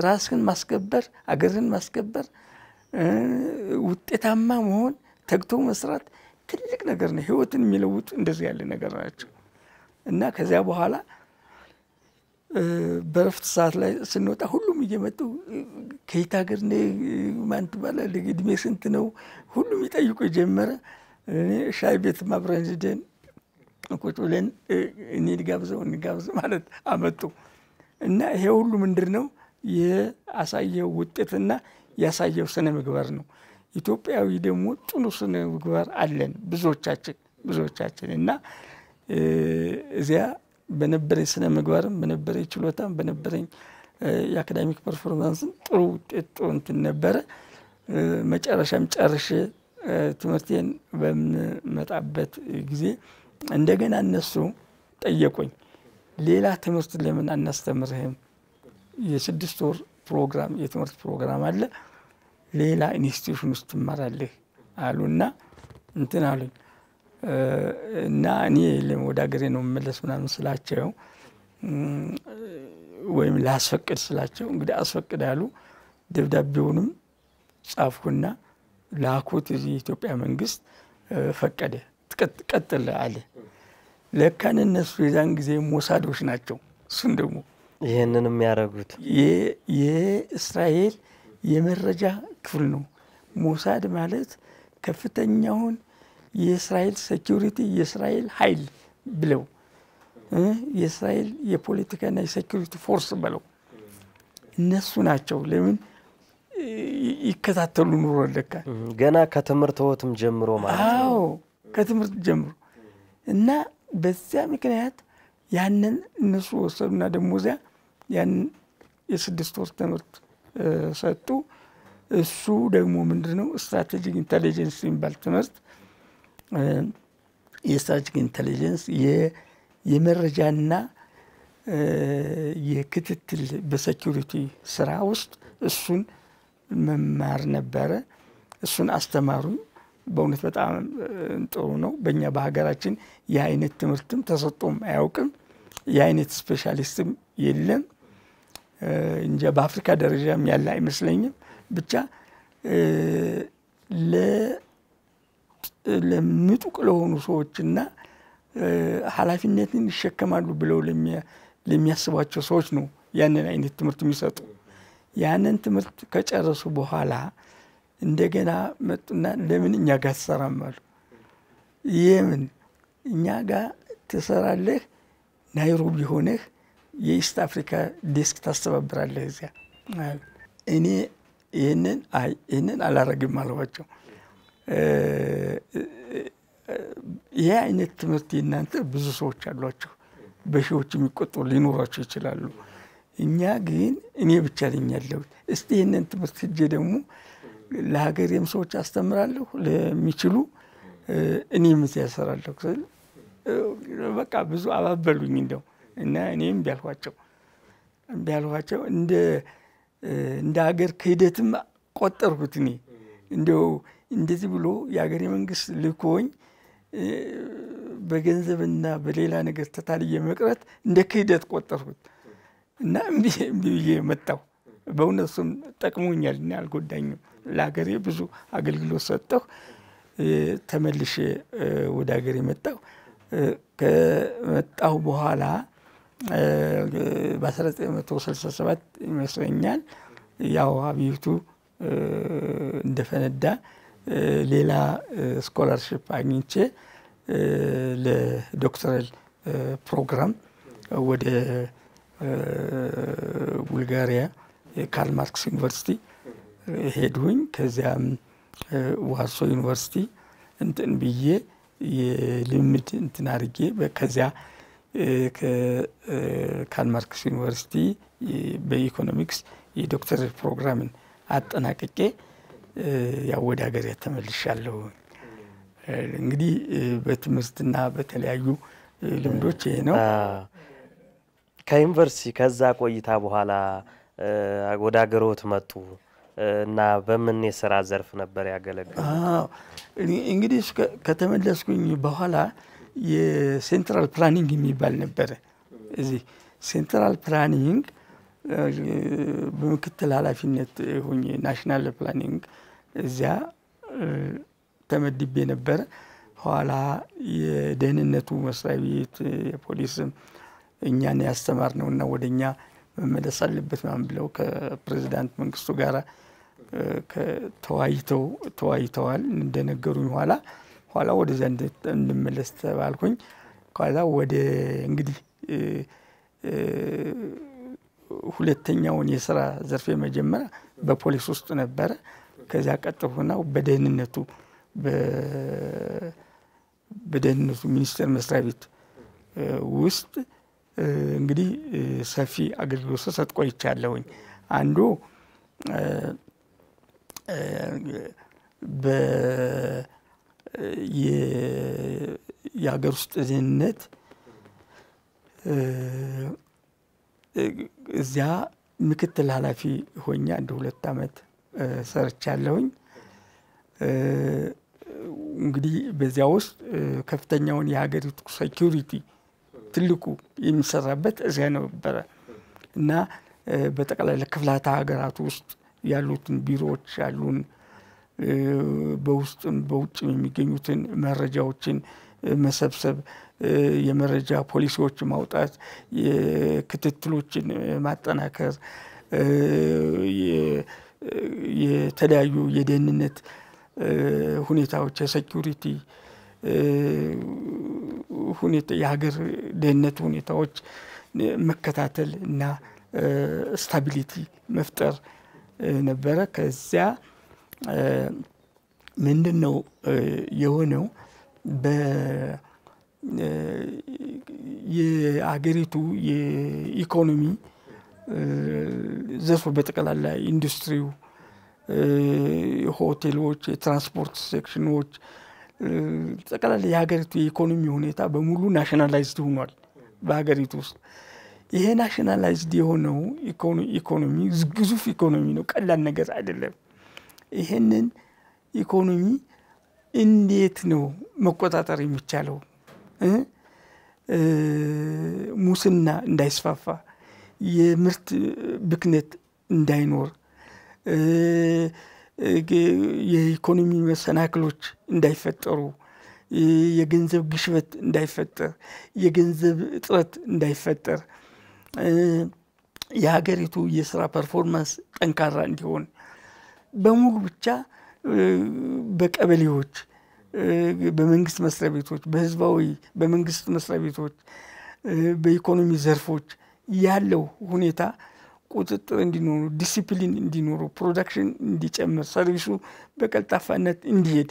ራስን ማስከበር፣ አገርን ማስከበር፣ ውጤታማ መሆን፣ ተግቶ መስራት ትልቅ ነገር ነው። ህይወትን የሚለውጥ እንደዚህ ያለ ነገር ናቸው። እና ከዚያ በኋላ በረፍት ሰዓት ላይ ስንወጣ ሁሉም እየመጡ ከየት ሀገር ነህ? ማን ትባላለህ? እድሜ ስንት ነው? ሁሉም ይጠይቁ ጀመረ። እኔ ሻይ ቤት አብረን ሄደን ቁጭ ብለን እኔ ልጋብዘው ማለት አመጡ። እና ይሄ ሁሉ ምንድን ነው? ያሳየው ውጤትና ያሳየው ስነ ምግባር ነው። ኢትዮጵያዊ ደግሞ ጥሩ ስነ ምግባር አለን ብዙዎቻችን። እና እዚያ በነበረኝ ስነ ምግባርም በነበረኝ ችሎታም በነበረኝ የአካዳሚክ ፐርፎርማንስም ጥሩ ውጤት ጥሩ እንትን ነበረ። መጨረሻም ጨርሼ ትምህርቴን በምመጣበት ጊዜ እንደገና እነሱ ጠየቁኝ፣ ሌላ ትምህርት ለምን አናስተምርህም? የ6 ወር ፕሮግራም የትምህርት ፕሮግራም አለ፣ ሌላ ኢንስቲትዩሽን ውስጥ ትማራለህ አሉና እንትን አሉኝ። እና እኔ ወደ ሀገሬ ነው መመለስ ምናምን ስላቸው ወይም ላስፈቅድ ስላቸው እንግዲህ አስፈቅድ አሉ። ደብዳቤውንም ጻፍኩና ላኩት። የኢትዮጵያ መንግስት ፈቀደ፣ ቀጥል አለ። ለካን እነሱ የዛን ጊዜ ሞሳዶች ናቸው። እሱን ደግሞ ይሄንንም ያደረጉት የእስራኤል የመረጃ ክፍል ነው። ሞሳድ ማለት ከፍተኛውን የእስራኤል ሴኩሪቲ የእስራኤል ኃይል ብለው የእስራኤል የፖለቲካና የሴኩሪቲ ፎርስ ብለው እነሱ ናቸው። ለምን ይከታተሉ ኑሮ ለካ ገና ከትምህርት ወትም ጀምሮ ማለት ነው አዎ ከትምህርት ጀምሮ እና በዚያ ምክንያት ያንን እነሱ ወሰዱና ደግሞ እዚያ ያንን የ6 ወር ትምህርት ሰጡ እሱ ደግሞ ምንድነው ስትራቴጂክ ኢንተለጀንስ የሚባል ትምህርት የስትራቴጂክ ኢንተለጀንስ የመረጃና የክትትል በሴኩሪቲ ስራ ውስጥ እሱን መማር ነበረ እሱን አስተማሩኝ በእውነት በጣም ጥሩ ነው በእኛ በሀገራችን የአይነት ትምህርትም ተሰጥቶም አያውቅም የአይነት ስፔሻሊስትም የለም እንጂ በአፍሪካ ደረጃም ያለ አይመስለኝም ብቻ ለምጡቅ ለሆኑ ሰዎችና ኃላፊነትን ይሸከማሉ ብለው ለሚያስቧቸው ሰዎች ነው ያንን አይነት ትምህርት የሚሰጡ ያንን ትምህርት ከጨረሱ በኋላ እንደገና መጡና ለምን እኛ ጋር ተሰራማሉ የምን እኛ ጋር ተሰራለህ ናይሮቢ ሆነህ የኢስት አፍሪካ ዴስክ ታስተባብራለህ እዚያ እኔ ይሄንን አላረግም አልዋቸው ይሄ አይነት ትምህርት እናንተ ብዙ ሰዎች አሏቸው በሺዎች የሚቆጠሩ ሊኖራቸው ይችላሉ እኛ ግን እኔ ብቻ ነኝ ያለው እስቲ ይሄንን ትምህርት ሄጄ ደግሞ ለሀገሬም ሰዎች አስተምራለሁ ለሚችሉ እኔም ያሰራለሁ በቃ ብዙ አባበሉኝ እንደው እና እኔም ቢያልኋቸው እንደ ሀገር ክህደትም ቆጠርኩት እኔ እንደው እንደዚህ ብሎ የሀገሬ መንግስት ልኮኝ በገንዘብና በሌላ ነገር ተታልየ መቅረት እንደ ክህደት ቆጠርኩት እና እምቢዬ መጣሁ በእውነቱም ጠቅሞኛል እና አልጎዳኝም ለሀገሬ ብዙ አገልግሎት ሰጠሁ ተመልሼ ወደ ሀገሬ መጣሁ ከመጣሁ በኋላ በ1967 ይመስለኛል ያው አብዮቱ እንደፈነዳ ሌላ ስኮላርሺፕ አግኝቼ ለዶክተራል ፕሮግራም ወደ ቡልጋሪያ ካርል ማርክስ ዩኒቨርሲቲ ሄድሁኝ ከዚያም ዋርሶ ዩኒቨርሲቲ እንትን ብዬ የልምድ እንትን አድርጌ ከዚያ ከካርል ማርክስ ዩኒቨርሲቲ በኢኮኖሚክስ የዶክተራል ፕሮግራምን አጠናቅቄ ያው ወደ ሀገሬ ተመልሻለሁ እንግዲህ በትምህርትና በተለያዩ ልምዶች ይሄ ነው ከዩኒቨርሲቲ ከዛ ቆይታ በኋላ ወደ ሀገሮት መጡ እና በምን የሥራ ዘርፍ ነበር ያገለገሉት እንግዲህ ከተመለስኩኝ በኋላ የሴንትራል ፕላኒንግ የሚባል ነበር እዚህ ሴንትራል ፕላኒንግ በምክትል ኃላፊነት ሆኜ ናሽናል ፕላኒንግ እዚያ ተመድቤ ነበር ኋላ የደህንነቱ መስሪያ ቤት የፖሊስም እኛን ያስተማርነውና ወደኛ መመለስ አለበት ማለት ብለው ከፕሬዝዳንት መንግስቱ ጋር ተወያይተዋል እንደነገሩኝ ኋላ ወደዛ እንድመለስ ተባልኩኝ ኋላ ወደ እንግዲህ ሁለተኛውን የሥራ ዘርፍ መጀመሪያ በፖሊስ ውስጥ ነበር ከዚያ ቀጥሎና በደህንነቱ ሚኒስቴር መስሪያ ቤት ውስጥ እንግዲህ ሰፊ አገልግሎት ሰጥ ቆይቻለሁኝ አንዱ የሀገር ውስጥ ደህንነት እዚያ ምክትል ኃላፊ ሆኜ 2 አመት ሰርቻለሁኝ እንግዲህ በዚያ ውስጥ ከፍተኛውን የሀገሪቱ ሴኩሪቲ ትልቁ የሚሰራበት እዚያ ነበር እና በጠቅላላ ክፍላተ ሀገራት ውስጥ ያሉትን ቢሮዎች ያሉን በውስጥም በውጭም የሚገኙትን መረጃዎችን መሰብሰብ የመረጃ ፖሊሲዎች ማውጣት የክትትሎችን ማጠናከር የተለያዩ የደህንነት ሁኔታዎች የሴኩሪቲ ሁኔታ የሀገር ደህንነት ሁኔታዎች መከታተል እና ስታቢሊቲ መፍጠር ነበረ ከዚያ ምንድነው የሆነው የአገሪቱ የኢኮኖሚ ዘርፍ በጠቅላላ ኢንዱስትሪው፣ ሆቴሎች፣ የትራንስፖርት ሴክሽኖች ጠቅላላ የሀገሪቱ የኢኮኖሚ ሁኔታ በሙሉ ናሽናላይዝድ ሆኗል በሀገሪቱ ውስጥ። ይሄ ናሽናላይዝድ የሆነው ኢኮኖሚ ግዙፍ ኢኮኖሚ ነው፣ ቀላል ነገር አይደለም። ይሄንን ኢኮኖሚ እንዴት ነው መቆጣጠር የሚቻለው? ሙስና እንዳይስፋፋ፣ የምርት ብክነት እንዳይኖር፣ የኢኮኖሚ መሰናክሎች እንዳይፈጠሩ፣ የገንዘብ ግሽበት እንዳይፈጠር፣ የገንዘብ እጥረት እንዳይፈጠር፣ የሀገሪቱ የስራ ፐርፎርማንስ ጠንካራ እንዲሆን በሙሉ ብቻ በቀበሌዎች፣ በመንግስት መስሪያ ቤቶች፣ በህዝባዊ በመንግስት መስሪያ ቤቶች፣ በኢኮኖሚ ዘርፎች ያለው ሁኔታ ቁጥጥር እንዲኖሩ፣ ዲሲፕሊን እንዲኖሩ፣ ፕሮዳክሽን እንዲጨምር፣ ሰርቪሱ በቀልጣፋነት እንዲሄድ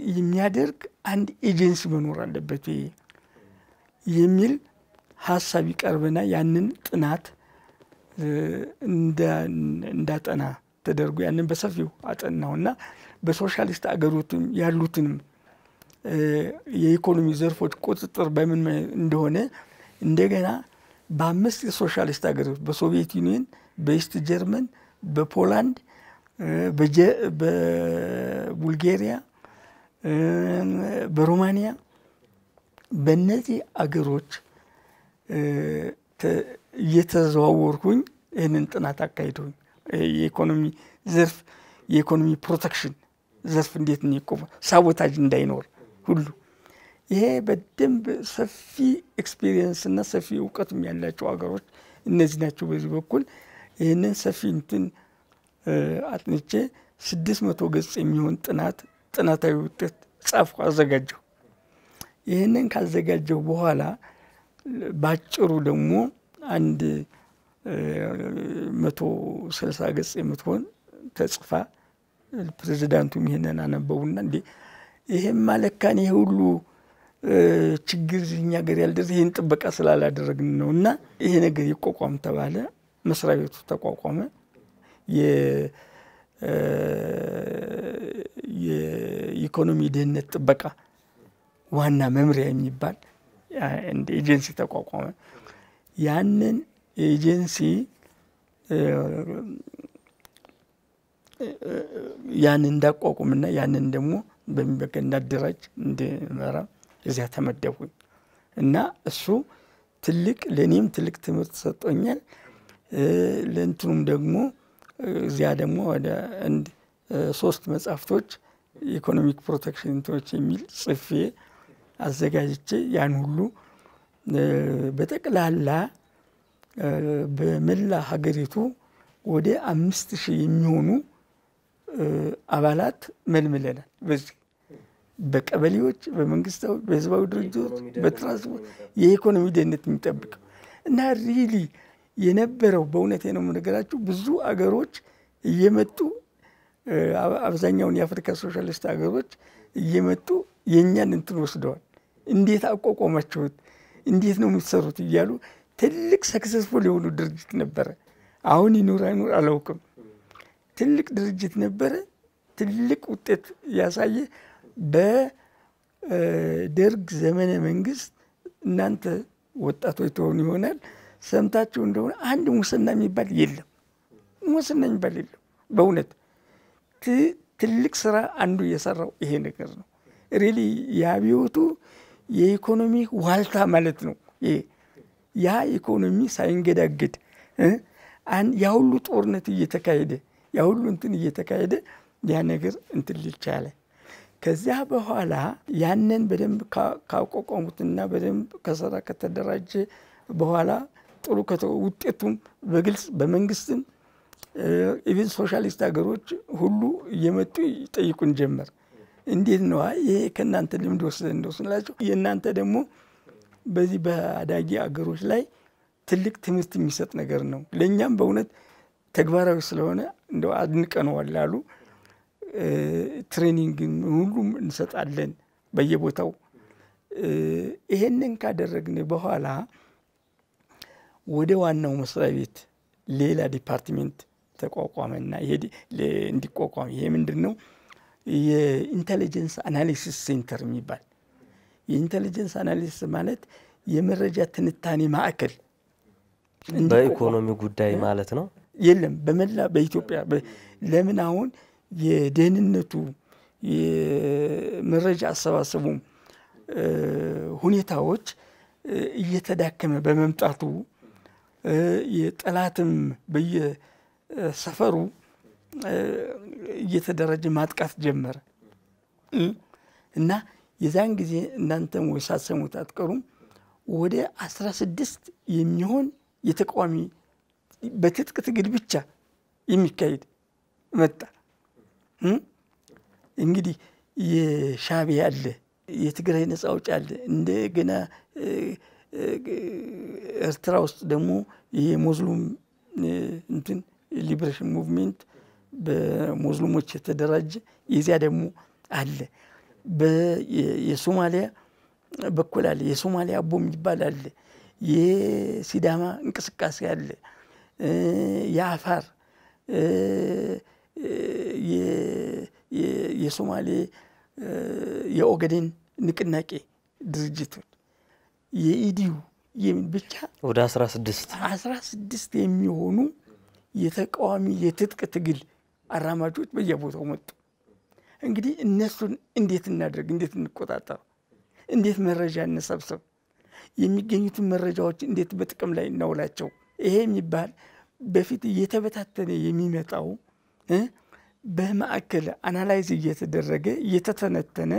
የሚያደርግ አንድ ኤጀንሲ መኖር አለበት የሚል ሀሳብ ይቀርብና ያንን ጥናት እንዳጠና ተደርጎ ያንን በሰፊው አጠናውና በሶሻሊስት አገሮችም ያሉትንም የኢኮኖሚ ዘርፎች ቁጥጥር በምን እንደሆነ እንደገና በአምስት የሶሻሊስት አገሮች በሶቪየት ዩኒየን፣ በኢስት ጀርመን፣ በፖላንድ፣ በቡልጋሪያ፣ በሮማኒያ በእነዚህ አገሮች እየተዘዋወርኩኝ ይህንን ጥናት አካሂደውኝ የኢኮኖሚ ዘርፍ የኢኮኖሚ ፕሮቴክሽን ዘርፍ እንዴት ነው ይቆማል፣ ሳቦታጅ እንዳይኖር ሁሉ ይሄ በደንብ ሰፊ ኤክስፒሪየንስ እና ሰፊ እውቀት ያላቸው አገሮች እነዚህ ናቸው። በዚህ በኩል ይህንን ሰፊ እንትን አጥንቼ 600 ገጽ የሚሆን ጥናታዊ ውጤት ጻፍኩ፣ አዘጋጀሁ። ይህንን ካዘጋጀሁ በኋላ ባጭሩ ደግሞ አንድ 160 ገጽ የምትሆን ተጽፋ ፕሬዝዳንቱም ይሄንን አነበቡና እንዴ ይሄም ማለካን ይሄ ሁሉ ችግር እኛ ሀገር ያልደረሰ ይሄን ጥበቃ ስላላደረግን ነውና ይሄ ነገር ይቋቋም ተባለ። መስሪያ ቤቱ ተቋቋመ። የኢኮኖሚ ደህንነት ጥበቃ ዋና መምሪያ የሚባል እንደ ኤጀንሲ ተቋቋመ። ያንን ኤጀንሲ ያንን እንዳቋቁምና ያንን ደግሞ በሚበቃ እንዳደራጅ እንድመራ እዚያ ተመደብኩኝ እና እሱ ለኔም ትልቅ ትምህርት ሰጥቶኛል። ለእንትኑም ደግሞ እዚያ ደግሞ ወደ 3 መጽሐፍቶች ኢኮኖሚክ ፕሮቴክሽን እንትኖች የሚል ጽፌ አዘጋጅቼ ያን ሁሉ በጠቅላላ በመላ ሀገሪቱ ወደ 5000 የሚሆኑ አባላት መልምለናል። በዚህ በቀበሌዎች፣ በመንግስታዊ፣ በህዝባዊ ድርጅቶች፣ በትራንስፖርት የኢኮኖሚ ደህንነት የሚጠብቅ እና ሪሊ የነበረው በእውነቴ ነው የምነግራችሁ ብዙ አገሮች እየመጡ አብዛኛውን የአፍሪካ ሶሻሊስት አገሮች እየመጡ የኛን እንትን ወስደዋል። እንዴት አቋቋማችሁት፣ እንዴት ነው የምትሰሩት እያሉ ትልቅ ሰክሰስፉል የሆኑ ድርጅት ነበረ። አሁን ይኑር አይኑር አላውቅም። ትልቅ ድርጅት ነበረ፣ ትልቅ ውጤት ያሳየ። በደርግ ዘመነ መንግስት እናንተ ወጣቶች ተሆኑ ይሆናል ሰምታችሁ እንደሆነ አንድ ሙስና የሚባል የለም። ሙስና የሚባል የለም። በእውነት ትልቅ ስራ አንዱ የሰራው ይሄ ነገር ነው። ሪሊ የአብዮቱ የኢኮኖሚ ዋልታ ማለት ነው። ያ ኢኮኖሚ ሳይንገዳገድ ያ ሁሉ ጦርነት እየተካሄደ ያ ሁሉ እንትን እየተካሄደ ያ ነገር እንትን ሊቻለ ከዚያ በኋላ ያንን በደንብ ካቋቋሙትና በደንብ ከሰራ ከተደራጀ በኋላ ጥሩ ውጤቱም በግልጽ በመንግስትም ኢቭን ሶሻሊስት ሀገሮች ሁሉ እየመጡ ይጠይቁን ጀመር። እንዴት ነው ይሄ ከናንተ ልምድ ወስደን እንደወስላችሁ የናንተ ደግሞ በዚህ በአዳጊ አገሮች ላይ ትልቅ ትምህርት የሚሰጥ ነገር ነው። ለኛም በእውነት ተግባራዊ ስለሆነ እንደው አድንቀነዋል አሉ። ትሬኒንግ ሁሉም እንሰጣለን በየቦታው። ይሄንን ካደረግን በኋላ ወደ ዋናው መስሪያ ቤት ሌላ ዲፓርትሜንት ተቋቋመና ይሄ እንዲቋቋም ይሄ ምንድነው የኢንተለጀንስ አናሊሲስ ሴንተር የሚባል። የኢንተለጀንስ አናሊሲስ ማለት የመረጃ ትንታኔ ማዕከል በኢኮኖሚ ጉዳይ ማለት ነው። የለም በመላ በኢትዮጵያ ለምን አሁን የደህንነቱ የመረጃ አሰባሰቡ ሁኔታዎች እየተዳከመ በመምጣቱ የጠላትም በየሰፈሩ እየተደረጀ ማጥቃት ጀመረ እና የዛን ጊዜ እናንተም ወሳሰሙት አትቀሩም ወደ 16 የሚሆን የተቃዋሚ በትጥቅ ትግል ብቻ የሚካሄድ መጣ። እንግዲህ የሻዕቢያ አለ፣ የትግራይ ነፃ አውጪ አለ፣ እንደገና ኤርትራ ውስጥ ደግሞ የሙስሊም እንትን ሊበሬሽን ሙቭመንት በሙስሊሞች የተደራጀ የዚያ ደግሞ አለ። የሶማሊያ በኩል አለ፣ የሶማሊያ አቦ የሚባል አለ፣ የሲዳማ እንቅስቃሴ አለ፣ የአፋር የሶማሌ የኦጋዴን ንቅናቄ ድርጅቶች የኢዲዩ ብቻ ወደ 16 የሚሆኑ የተቃዋሚ የትጥቅ ትግል አራማጆች በየቦታው መጡ። እንግዲህ እነሱን እንዴት እናድርግ፣ እንዴት እንቆጣጠር፣ እንዴት መረጃ እንሰብስብ፣ የሚገኙትን መረጃዎች እንዴት በጥቅም ላይ እናውላቸው፣ ይሄ የሚባል በፊት እየተበታተነ የሚመጣው በማዕከል አናላይዝ እየተደረገ እየተተነተነ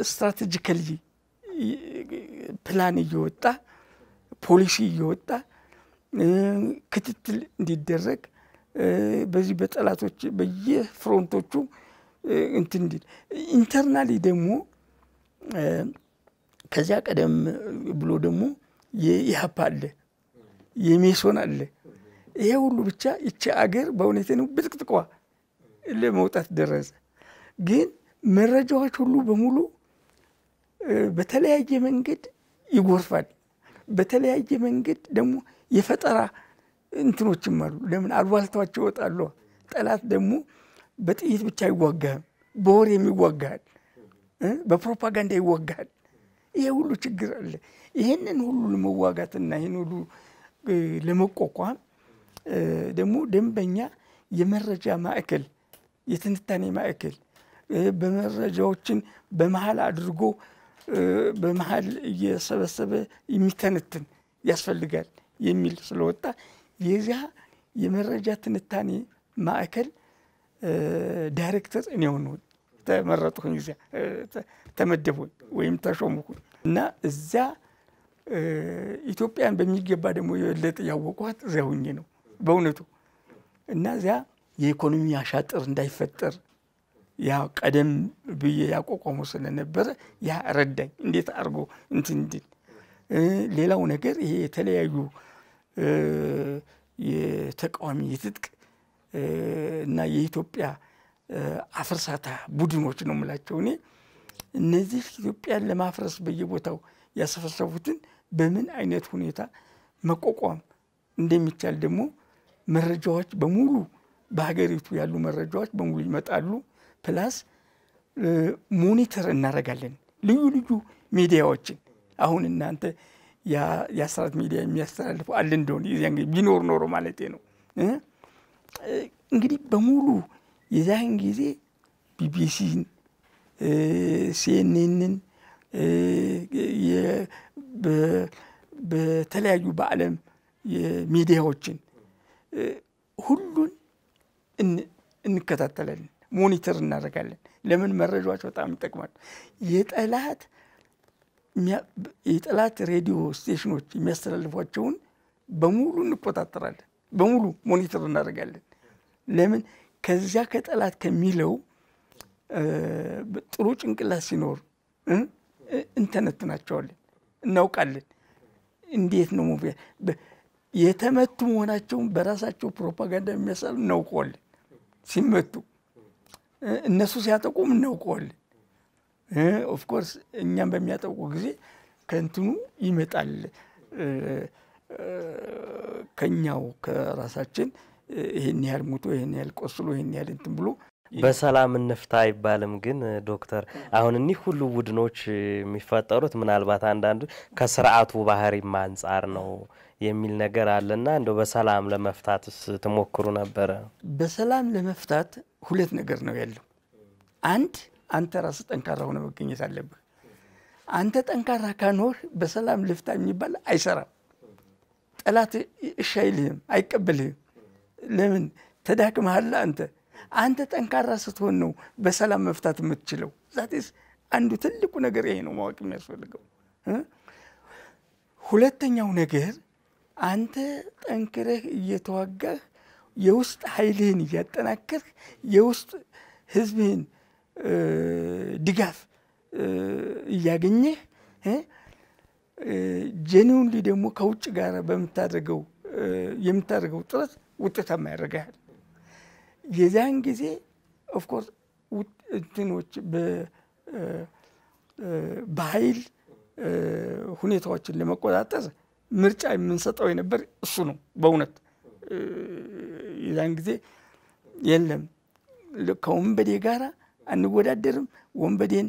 ስትራቴጂካሊ ፕላን እየወጣ ፖሊሲ እየወጣ ክትትል እንዲደረግ በዚህ በጠላቶች በየፍሮንቶቹ እንትን እንዲል ኢንተርናሊ ደግሞ ከዚያ ቀደም ብሎ ደግሞ የኢሃፓ አለ፣ የሜሶን አለ። ይሄ ሁሉ ብቻ እቺ አገር በእውነት ነው ብጥቅጥቋ ለመውጣት ደረሰ። ግን መረጃዎች ሁሉ በሙሉ በተለያየ መንገድ ይጎርፋል። በተለያየ መንገድ ደግሞ የፈጠራ እንትኖችም አሉ። ለምን አልዋልታዎች ይወጣሉ። ጠላት ደግሞ በጥይት ብቻ ይዋጋል፣ በወሬ የሚዋጋል፣ በፕሮፓጋንዳ ይዋጋል። ይሄ ሁሉ ችግር አለ። ይሄንን ሁሉ ለመዋጋትና ይሄን ሁሉ ለመቋቋም ደግሞ ደንበኛ የመረጃ ማዕከል የትንታኔ ማዕከል በመረጃዎችን በመሃል አድርጎ በመሃል እየሰበሰበ የሚተነትን ያስፈልጋል የሚል ስለወጣ የዚያ የመረጃ ትንታኔ ማዕከል ዳይሬክተር እኔ ሆነው ተመረጥኩኝ። እዚያ ተመደብኩኝ ወይም ተሾምኩኝ እና እዚያ ኢትዮጵያን በሚገባ ደግሞ የበለጠ ያወቋት እዚያ ሆኜ ነው በእውነቱ። እና እዚያ የኢኮኖሚ አሻጥር እንዳይፈጠር ያ ቀደም ብዬ ያቋቋሙ ስለነበረ ያ ረዳኝ እንዴት አድርጎ እንትን እንዲል። ሌላው ነገር ይሄ የተለያዩ የተቃዋሚ የትጥቅ እና የኢትዮጵያ አፍርሳታ ቡድኖች ነው የምላቸው እኔ። እነዚህ ኢትዮጵያን ለማፍረስ በየቦታው ያሰፈሰፉትን በምን አይነት ሁኔታ መቋቋም እንደሚቻል ደግሞ መረጃዎች በሙሉ በሀገሪቱ ያሉ መረጃዎች በሙሉ ይመጣሉ። ፕላስ ሞኒተር እናደርጋለን ልዩ ልዩ ሚዲያዎችን። አሁን እናንተ የአስራት ሚዲያ የሚያስተላልፉ አለ እንደሆነ የዚያን ጊዜ ቢኖር ኖሮ ማለቴ ነው። እንግዲህ በሙሉ የዛን ጊዜ ቢቢሲን፣ ሲኤንኤንን በተለያዩ በዓለም የሚዲያዎችን ሁሉን እንከታተላለን፣ ሞኒተር እናደርጋለን። ለምን መረጃዎች በጣም ይጠቅማሉ። የጠላት ሬዲዮ ስቴሽኖች የሚያስተላልፏቸውን በሙሉ እንቆጣጠራለን፣ በሙሉ ሞኒተር እናደርጋለን። ለምን ከዚያ ከጠላት ከሚለው ጥሩ ጭንቅላት ሲኖር እንተነትናቸዋለን፣ እናውቃለን። እንዴት ነው የተመቱ መሆናቸውን በራሳቸው ፕሮፓጋንዳ የሚያሳሉ እናውቀዋለን። ሲመቱ እነሱ ሲያጠቁም እናውቀዋለን። ኦፍ ኮርስ እኛም በሚያጠቁ ጊዜ ከእንትኑ ይመጣል ከኛው ከራሳችን ይሄን ያህል ሞቶ ይሄን ያህል ቆስሎ ይሄን ያህል እንትን ብሎ በሰላም እንፍታ አይባልም። ግን ዶክተር አሁን እኒህ ሁሉ ቡድኖች የሚፈጠሩት ምናልባት አንዳንዱ ከስርዓቱ ባህሪም አንፃር ነው የሚል ነገር አለና እንደው በሰላም ለመፍታትስ ተሞክሩ ነበር? በሰላም ለመፍታት ሁለት ነገር ነው ያለው። አንድ አንተ ራስህ ጠንካራ ሆነ መገኘት አለብህ። አንተ ጠንካራ ካኖር በሰላም ልፍታ የሚባል አይሰራም። ጠላት እሺ አይልህም፣ አይቀበልህም። ለምን ተዳክመሃል? አንተ ጠንካራ ስትሆን ነው በሰላም መፍታት የምትችለው። ዛትስ አንዱ ትልቁ ነገር ይሄ ነው ማወቅ የሚያስፈልገው። ሁለተኛው ነገር አንተ ጠንክረህ እየተዋጋህ የውስጥ ኃይልህን እያጠናከርህ የውስጥ ህዝብህን ድጋፍ እያገኘህ ጀኒውንሊ ደግሞ ከውጭ ጋር የምታደርገው ጥረት ውጤታማ ያደርጋል። የዛን ጊዜ ኦፍ ኮርስ እንትኖች በኃይል ሁኔታዎችን ለመቆጣጠር ምርጫ የምንሰጠው የነበር እሱ ነው። በእውነት የዛን ጊዜ የለም ከወንበዴ ጋር አንወዳደርም፣ ወንበዴን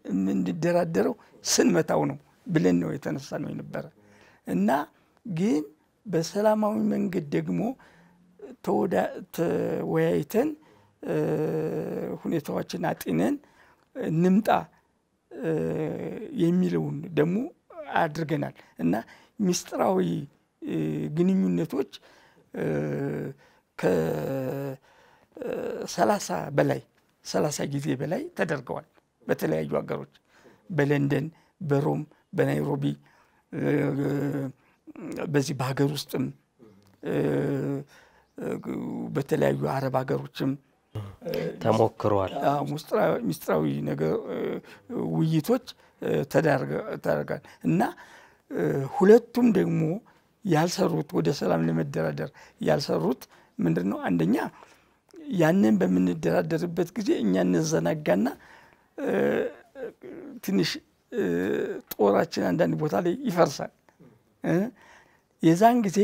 የምንደራደረው ስንመታው ነው ብለን ነው የተነሳ ነው የነበረ እና ግን በሰላማዊ መንገድ ደግሞ ተወያይተን ሁኔታዎችን አጥነን እንምጣ የሚለውን ደግሞ አድርገናል እና ሚስጥራዊ ግንኙነቶች ከ30 ጊዜ በላይ ተደርገዋል በተለያዩ ሀገሮች፣ በለንደን፣ በሮም፣ በናይሮቢ፣ በዚህ በሀገር ውስጥም በተለያዩ አረብ ሀገሮችም ተሞክሯል። ሚስጥራዊ ነገር ውይይቶች ተደርገዋል እና ሁለቱም ደግሞ ያልሰሩት ወደ ሰላም ለመደራደር ያልሰሩት ምንድነው? አንደኛ ያንን በምንደራደርበት ጊዜ እኛ እንዘናጋና ትንሽ ጦራችን አንዳንድ ቦታ ላይ ይፈርሳል። የዛን ጊዜ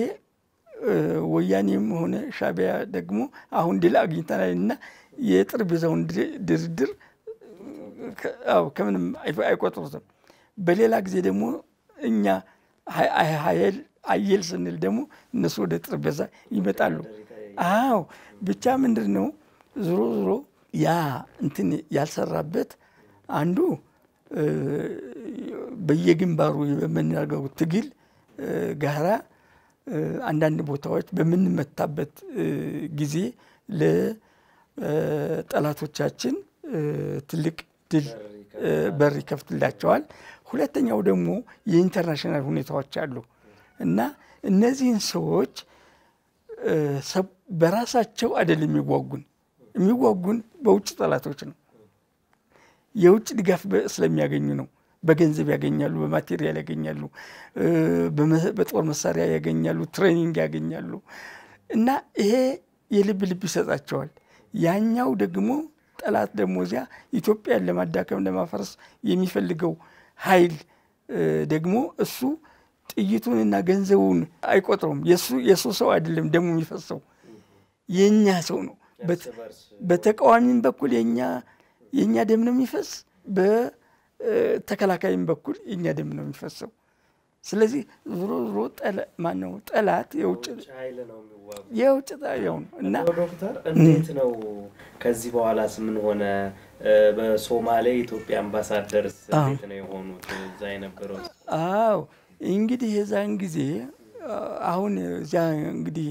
ወያኔም ሆነ ሻቢያ ደግሞ አሁን ድል አግኝተናልና የጠረጴዛውን ድርድር ከምንም አይቆጥሩትም። በሌላ ጊዜ ደግሞ እኛ አየል ስንል ደግሞ እነሱ ወደ ጠረጴዛ ይመጣሉ። ብቻ ምንድነው ዞሮ ያ እንትን ያልሰራበት አንዱ በየግንባሩ በመናገሩ ትግል ጋራ አንዳንድ ቦታዎች በምንመታበት ጊዜ ለጠላቶቻችን ትልቅ ድል በር ይከፍትላቸዋል። ሁለተኛው ደግሞ የኢንተርናሽናል ሁኔታዎች አሉ እና እነዚህን ሰዎች በራሳቸው አይደለም የሚዋጉን በውጭ ጠላቶች ነው። የውጭ ድጋፍ ስለሚያገኙ ነው። በገንዘብ ያገኛሉ፣ በማቴሪያል ያገኛሉ፣ በጦር መሳሪያ ያገኛሉ፣ ትሬኒንግ ያገኛሉ እና ይሄ የልብ ይሰጣቸዋል። ያኛው ደግሞ ጠላት ደግሞ እዚያ ኢትዮጵያን ለማዳከም ለማፈረስ የሚፈልገው ኃይል ደግሞ እሱ ጥይቱንና ገንዘቡን አይቆጥሩም። የሱ ሰው አይደለም ደሙ የሚፈሰው የኛ ሰው ነው። በተቃዋሚም በኩል የኛ ደም ነው የሚፈስ፣ በተከላካይም በኩል የኛ ደም ነው የሚፈሰው። ስለዚህ ዞሮ ጠላት የውጭ ኃይል ነው የሚዋጋው እና ዶክተር እንዴት ነው ከዚህ በኋላስ ምን ሆነ? በሶማሌ ኢትዮጵያ አምባሳደርስ እንዴት ነው የሆኑት እዛ የነበረው? እንግዲህ የዛን ጊዜ አሁን እዛ እንግዲህ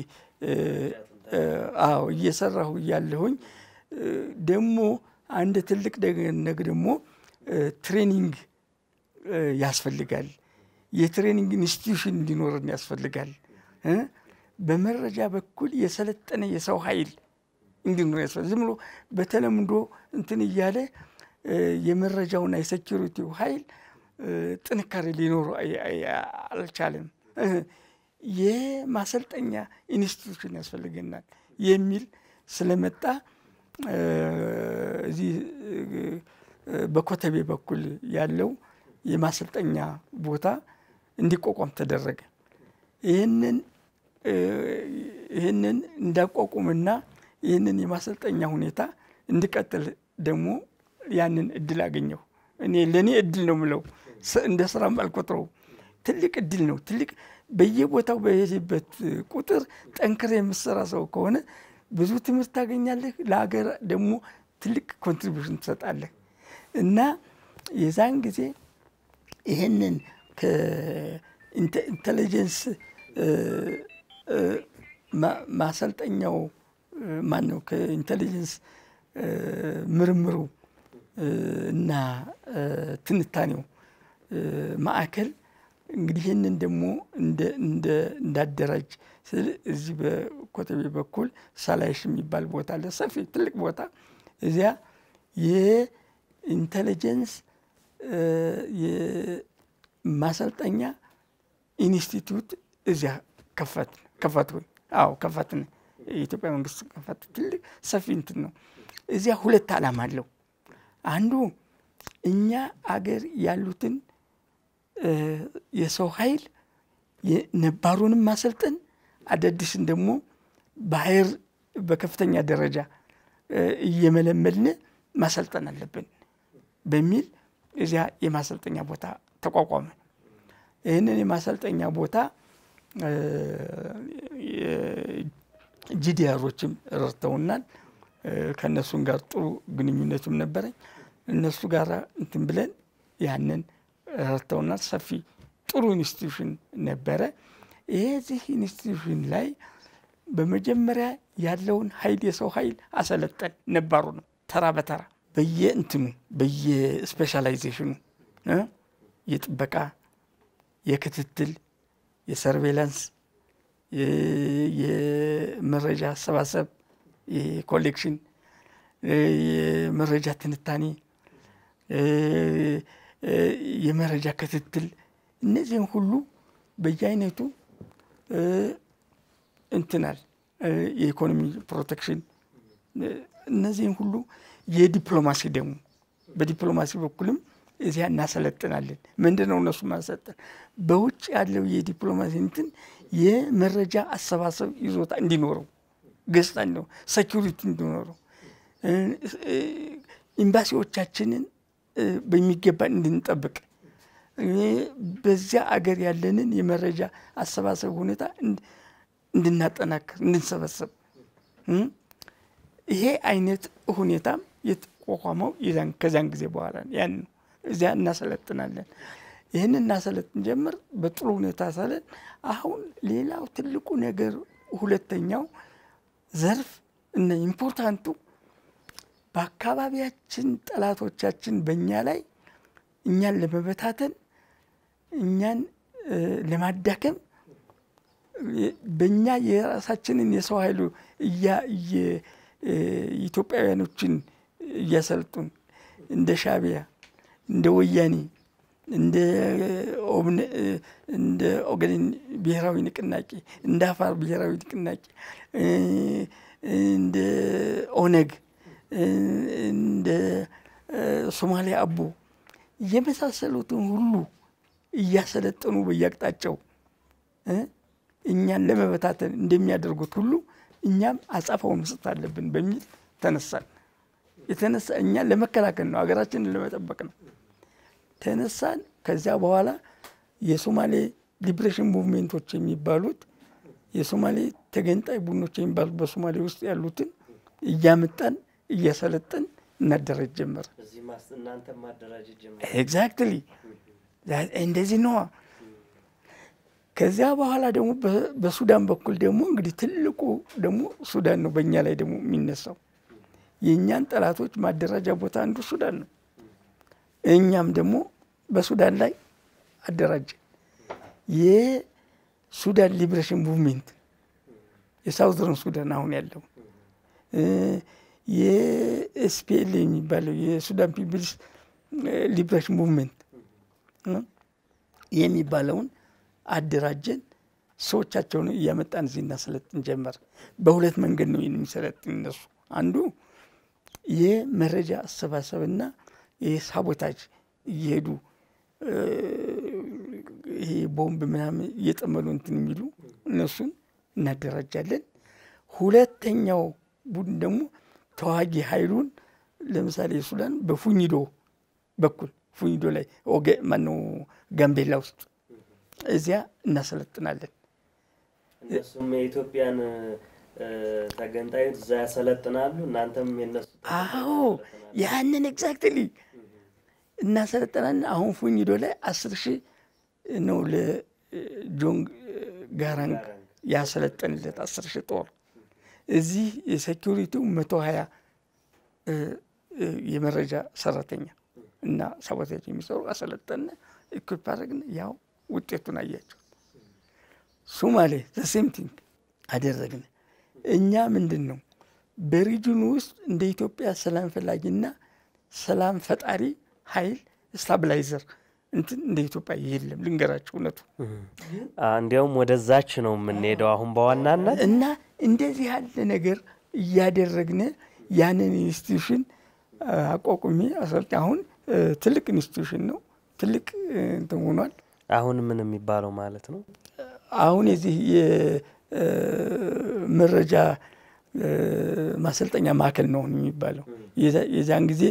እየሰራሁ ያለሁኝ ደግሞ አንድ ትልቅ ነገር ደግሞ ትሬኒንግ ያስፈልጋል። የትሬኒንግ ኢንስቲትዩሽን እንዲኖርን ያስፈልጋል። በመረጃ በኩል የሰለጠነ የሰው ኃይል እንዲኖር ያስፈልጋል። ዝም ብሎ በተለምዶ እንትን እያለ የመረጃውና የሴኩሪቲው ኃይል ጥንካሬ ሊኖር አልቻለም። የማሰልጠኛ ኢንስቲትዩሽን ያስፈልገናል የሚል ስለመጣ እዚህ በኮተቤ በኩል ያለው የማሰልጠኛ ቦታ እንዲቋቋም ተደረገ። ይህንን እንዳቋቁምና ይህንን የማሰልጠኛ ሁኔታ እንዲቀጥል ደግሞ ያንን እድል አገኘሁ። እኔ ለኔ እድል ነው የምለው፣ እንደ ስራም አልቆጥረው። ትልቅ እድል ነው። ትልቅ በየቦታው በሄድበት ቁጥር ጠንክሬ የምትሰራ ሰው ከሆነ ብዙ ትምህርት ታገኛለህ፣ ለሀገር ደግሞ ትልቅ ኮንትሪቢዩሽን ትሰጣለህ። እና የዛን ጊዜ ይህንን ከኢንቴሊጀንስ ማሰልጠኛው ማነው ከኢንቴሊጀንስ ምርምሩ እና ትንታኔው ማዕከል እንግዲህ ይህንን ደግሞ እንዳደራጅ እዚህ በኮተቤ በኩል ሳላይሽ የሚባል ቦታ አለ፣ ሰፊ ትልቅ ቦታ። እዚያ የኢንቴሊጀንስ የማሰልጠኛ ኢንስቲትዩት እዚያ ከፈትን። የኢትዮጵያ መንግስት ከፈት። ትልቅ ሰፊ እንትን ነው። እዚያ ሁለት ዓላማ አለው። አንዱ እኛ አገር ያሉትን የሰው ኃይል ነባሩንም ማሰልጠን፣ አዳዲስን ደግሞ በኃይል በከፍተኛ ደረጃ እየመለመልን ማሰልጠን አለብን በሚል እዚያ የማሰልጠኛ ቦታ ተቋቋመ። ይህንን የማሰልጠኛ ቦታ ጂዲአሮችም ረድተውናል። ከእነሱም ጋር ጥሩ ግንኙነትም ነበረኝ። እነሱ ጋር እንትን ብለን ያንን ረድተውናል። ሰፊ ጥሩ ኢንስቲትዩሽን ነበረ። ይሄዚህ ኢንስቲትዩሽን ላይ በመጀመሪያ ያለውን ኃይል የሰው ኃይል አሰለጠን። ነባሩ ነው ተራ በተራ በየእንትኑ በየስፔሻላይዜሽኑ የጥበቃ፣ የክትትል፣ የሰርቬላንስ፣ የመረጃ አሰባሰብ፣ የኮሌክሽን፣ የመረጃ ትንታኔ፣ የመረጃ ክትትል፣ እነዚህን ሁሉ በየአይነቱ እንትናል። የኢኮኖሚ ፕሮቴክሽን፣ እነዚህን ሁሉ የዲፕሎማሲ ደግሞ በዲፕሎማሲ በኩልም እዚያ እናሰለጥናለን። ምንድነው እነሱ ማሰልጠን? በውጭ ያለው የዲፕሎማሲ እንትን የመረጃ አሰባሰብ ይዞታ እንዲኖረው፣ ገጽታ ነው፣ ሴኩሪቲ እንዲኖረው፣ ኤምባሲዎቻችንን በሚገባ እንድንጠብቅ፣ በዚያ አገር ያለንን የመረጃ አሰባሰብ ሁኔታ እንድናጠናክር፣ እንድንሰበሰብ ይሄ አይነት ሁኔታም የተቋቋመው ከዛን ጊዜ በኋላ ያን እዚያ እናሰለጥናለን። ይህን እናሰለጥን ጀምር በጥሩ ሁኔታ ሳለን። አሁን ሌላው ትልቁ ነገር ሁለተኛው ዘርፍ እና ኢምፖርታንቱ በአካባቢያችን ጠላቶቻችን በእኛ ላይ እኛን ለመበታተን፣ እኛን ለማዳከም በእኛ የራሳችንን የሰው ኃይሉ ኢትዮጵያውያኖችን እያሰለጡን እንደ ሻዕቢያ፣ እንደ ወያኔ፣ እንደ ኦጋዴን ብሔራዊ ንቅናቄ፣ እንደ አፋር ብሔራዊ ንቅናቄ፣ እንደ ኦነግ፣ እንደ ሶማሊያ አቦ የመሳሰሉትን ሁሉ እያሰለጠኑ በየአቅጣጫው እኛን ለመበታተን እንደሚያደርጉት ሁሉ እኛም አጻፋውን መስጠት አለብን በሚል ተነሳን። እኛን ለመከላከል ነው፣ ሀገራችንን ለመጠበቅ ነው ተነሳን። ከዚያ በኋላ የሶማሌ ሊብሬሽን ሙቭሜንቶች የሚባሉት የሶማሌ ተገንጣይ ቡድኖች የሚባሉት በሶማሌ ውስጥ ያሉትን እያመጣን እያሰለጠን እናደራጅ ጀመር። ኤግዛክትሊ እንደዚህ ነው። ከዚያ በኋላ ደግሞ በሱዳን በኩል ደግሞ እንግዲህ ትልቁ ደግሞ ሱዳን ነው በእኛ ላይ ደግሞ የሚነሳው። የእኛን ጠላቶች ማደራጃ ቦታ አንዱ ሱዳን ነው። እኛም ደግሞ በሱዳን ላይ አደራጀ። የሱዳን ሊብሬሽን ሙቭሜንት የሳውዘርን ሱዳን አሁን ያለው የኤስፒኤል የሚባለው የሱዳን ፒፕልስ ሊብሬሽን ሙቭሜንት የሚባለውን አደራጀን ሰዎቻቸውን እያመጣን እዚህ እናሰለጥን ጀመር። በሁለት መንገድ ነው የሚሰለጥን እነሱ። አንዱ የመረጃ አሰባሰብና የሳቦታጅ እየሄዱ ይሄ ቦምብ ምናምን እየጠመዱ እንትን የሚሉ እነሱን እናደራጃለን። ሁለተኛው ቡድን ደግሞ ተዋጊ ኃይሉን ለምሳሌ ሱዳን በፉኝዶ በኩል ፉኝዶ ላይ ማነው ጋምቤላ ውስጥ እዚያ እናሰለጥናለን። እነሱም የኢትዮጵያን ተገንጣዮች እዛ ያሰለጥናሉ፣ እናንተም የነሱ። አዎ ያንን ኤግዛክትሊ እናሰለጥናለን። አሁን ፉኝዶ ላይ 10,000 ነው ለጆንግ ጋራንግ ያሰለጥንለት 10,000 ጦር። እዚህ የሴኩሪቲው 120 የመረጃ ሰራተኛ እና ሳቦታጅ የሚሰሩ አሰለጠነ፣ ኢኩፕ አደረግን። ያው ውጤቱን አያቸው። ሶማሌ ዘሴምቲንግ አደረግን። እኛ ምንድነው በሪጅኑ ውስጥ እንደ ኢትዮጵያ ሰላም ፈላጊና ሰላም ፈጣሪ ኃይል ስታብላይዘር እንትን እንደ ኢትዮጵያ የለም። ልንገራችሁ እውነቱ እንዲያውም ወደዛች ነው የምንሄደው አሁን በዋናነት እና እንደዚህ ያለ ነገር እያደረግን ያንን ኢንስቲትዩሽን አቋቁሜ አሰልጣኝ አሁን ትልቅ ኢንስቲትዩሽን ነው። ትልቅ እንትን ሆኗል። አሁን ምን የሚባለው ማለት ነው? አሁን እዚህ የመረጃ ማሰልጠኛ ማዕከል ነው የሚባለው። የዛን ጊዜ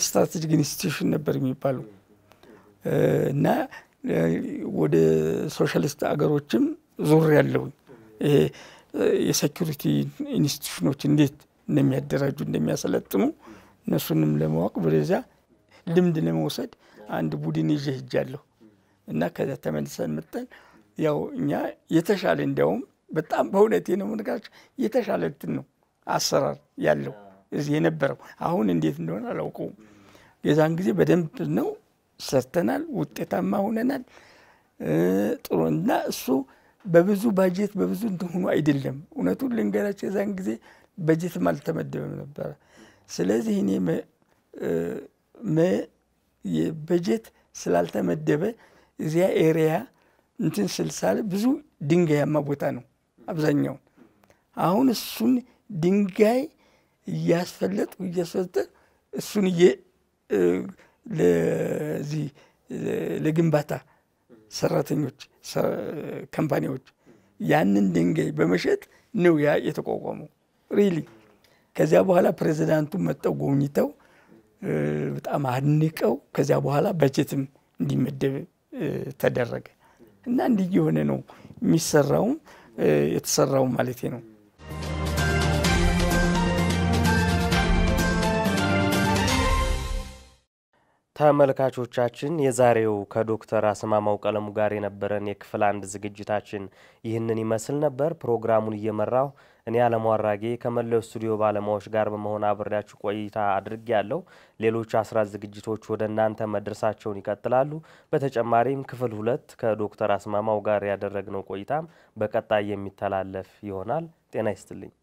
ስትራቴጂክ ኢንስቲትዩሽን ነበር የሚባለው እና ወደ ሶሻሊስት አገሮችም ዞር ያለው ይሄ የሴኩሪቲ ኢንስቲትዩሽኖች እንዴት እንደሚያደራጁ እንደሚያሰለጥኑ እነሱንም ለማወቅ ወደዚያ ልምድ ለመውሰድ አንድ ቡድን ይዤ ሄጃለሁ እና ከዛ ተመልሰን መጣን። ያው እኛ የተሻለ እንዲያውም በጣም በእውነቴ ነው የምነግራችሁ የተሻለ እንትን ነው አሰራር ያለው እዚህ የነበረው። አሁን እንዴት እንደሆነ አላውቀውም። የዛን ጊዜ በደንብ ነው ሰርተናል፣ ውጤታማ ሆነናል። ጥሩና እሱ በብዙ ባጀት በብዙ እንትን ሆኖ አይደለም። እውነቱን ልንገራችሁ የዛን ጊዜ በጀትም አልተመደበም ነበር። ስለዚህ እኔ በጀት ስላልተመደበ እዚያ ኤሪያ እንትን ስልሳለ ብዙ ድንጋያማ ቦታ ነው አብዛኛው። አሁን እሱን ድንጋይ እያስፈለጡ እሱን ለዚህ ለግንባታ ሰራተኞች ካምፓኒዎች ያንን ድንጋይ በመሸጥ ነው ያ የተቋቋመው ሪሊ። ከዚያ በኋላ ፕሬዝዳንቱ መጣው ጎብኝተው በጣም አድንቀው ከዚያ በኋላ በጀትም እንዲመደብ ተደረገ እና እንዲህ የሆነ ነው የሚሰራው የተሰራው ማለት ነው። ተመልካቾቻችን የዛሬው ከዶክተር አስማማው ቀለሙ ጋር የነበረን የክፍል 1 ዝግጅታችን ይህንን ይመስል ነበር። ፕሮግራሙን እየመራው እኔ አለማራጌ ከመላው ስቱዲዮ ባለሙያዎች ጋር በመሆን አብሬያችሁ ቆይታ አድርጌያለሁ። ሌሎች 10 ዝግጅቶች ወደ እናንተ መድረሳቸውን ይቀጥላሉ። በተጨማሪም ክፍል 2 ከዶክተር አስማማው ጋር ያደረግነው ቆይታም በቀጣይ የሚተላለፍ ይሆናል። ጤና ይስጥልኝ።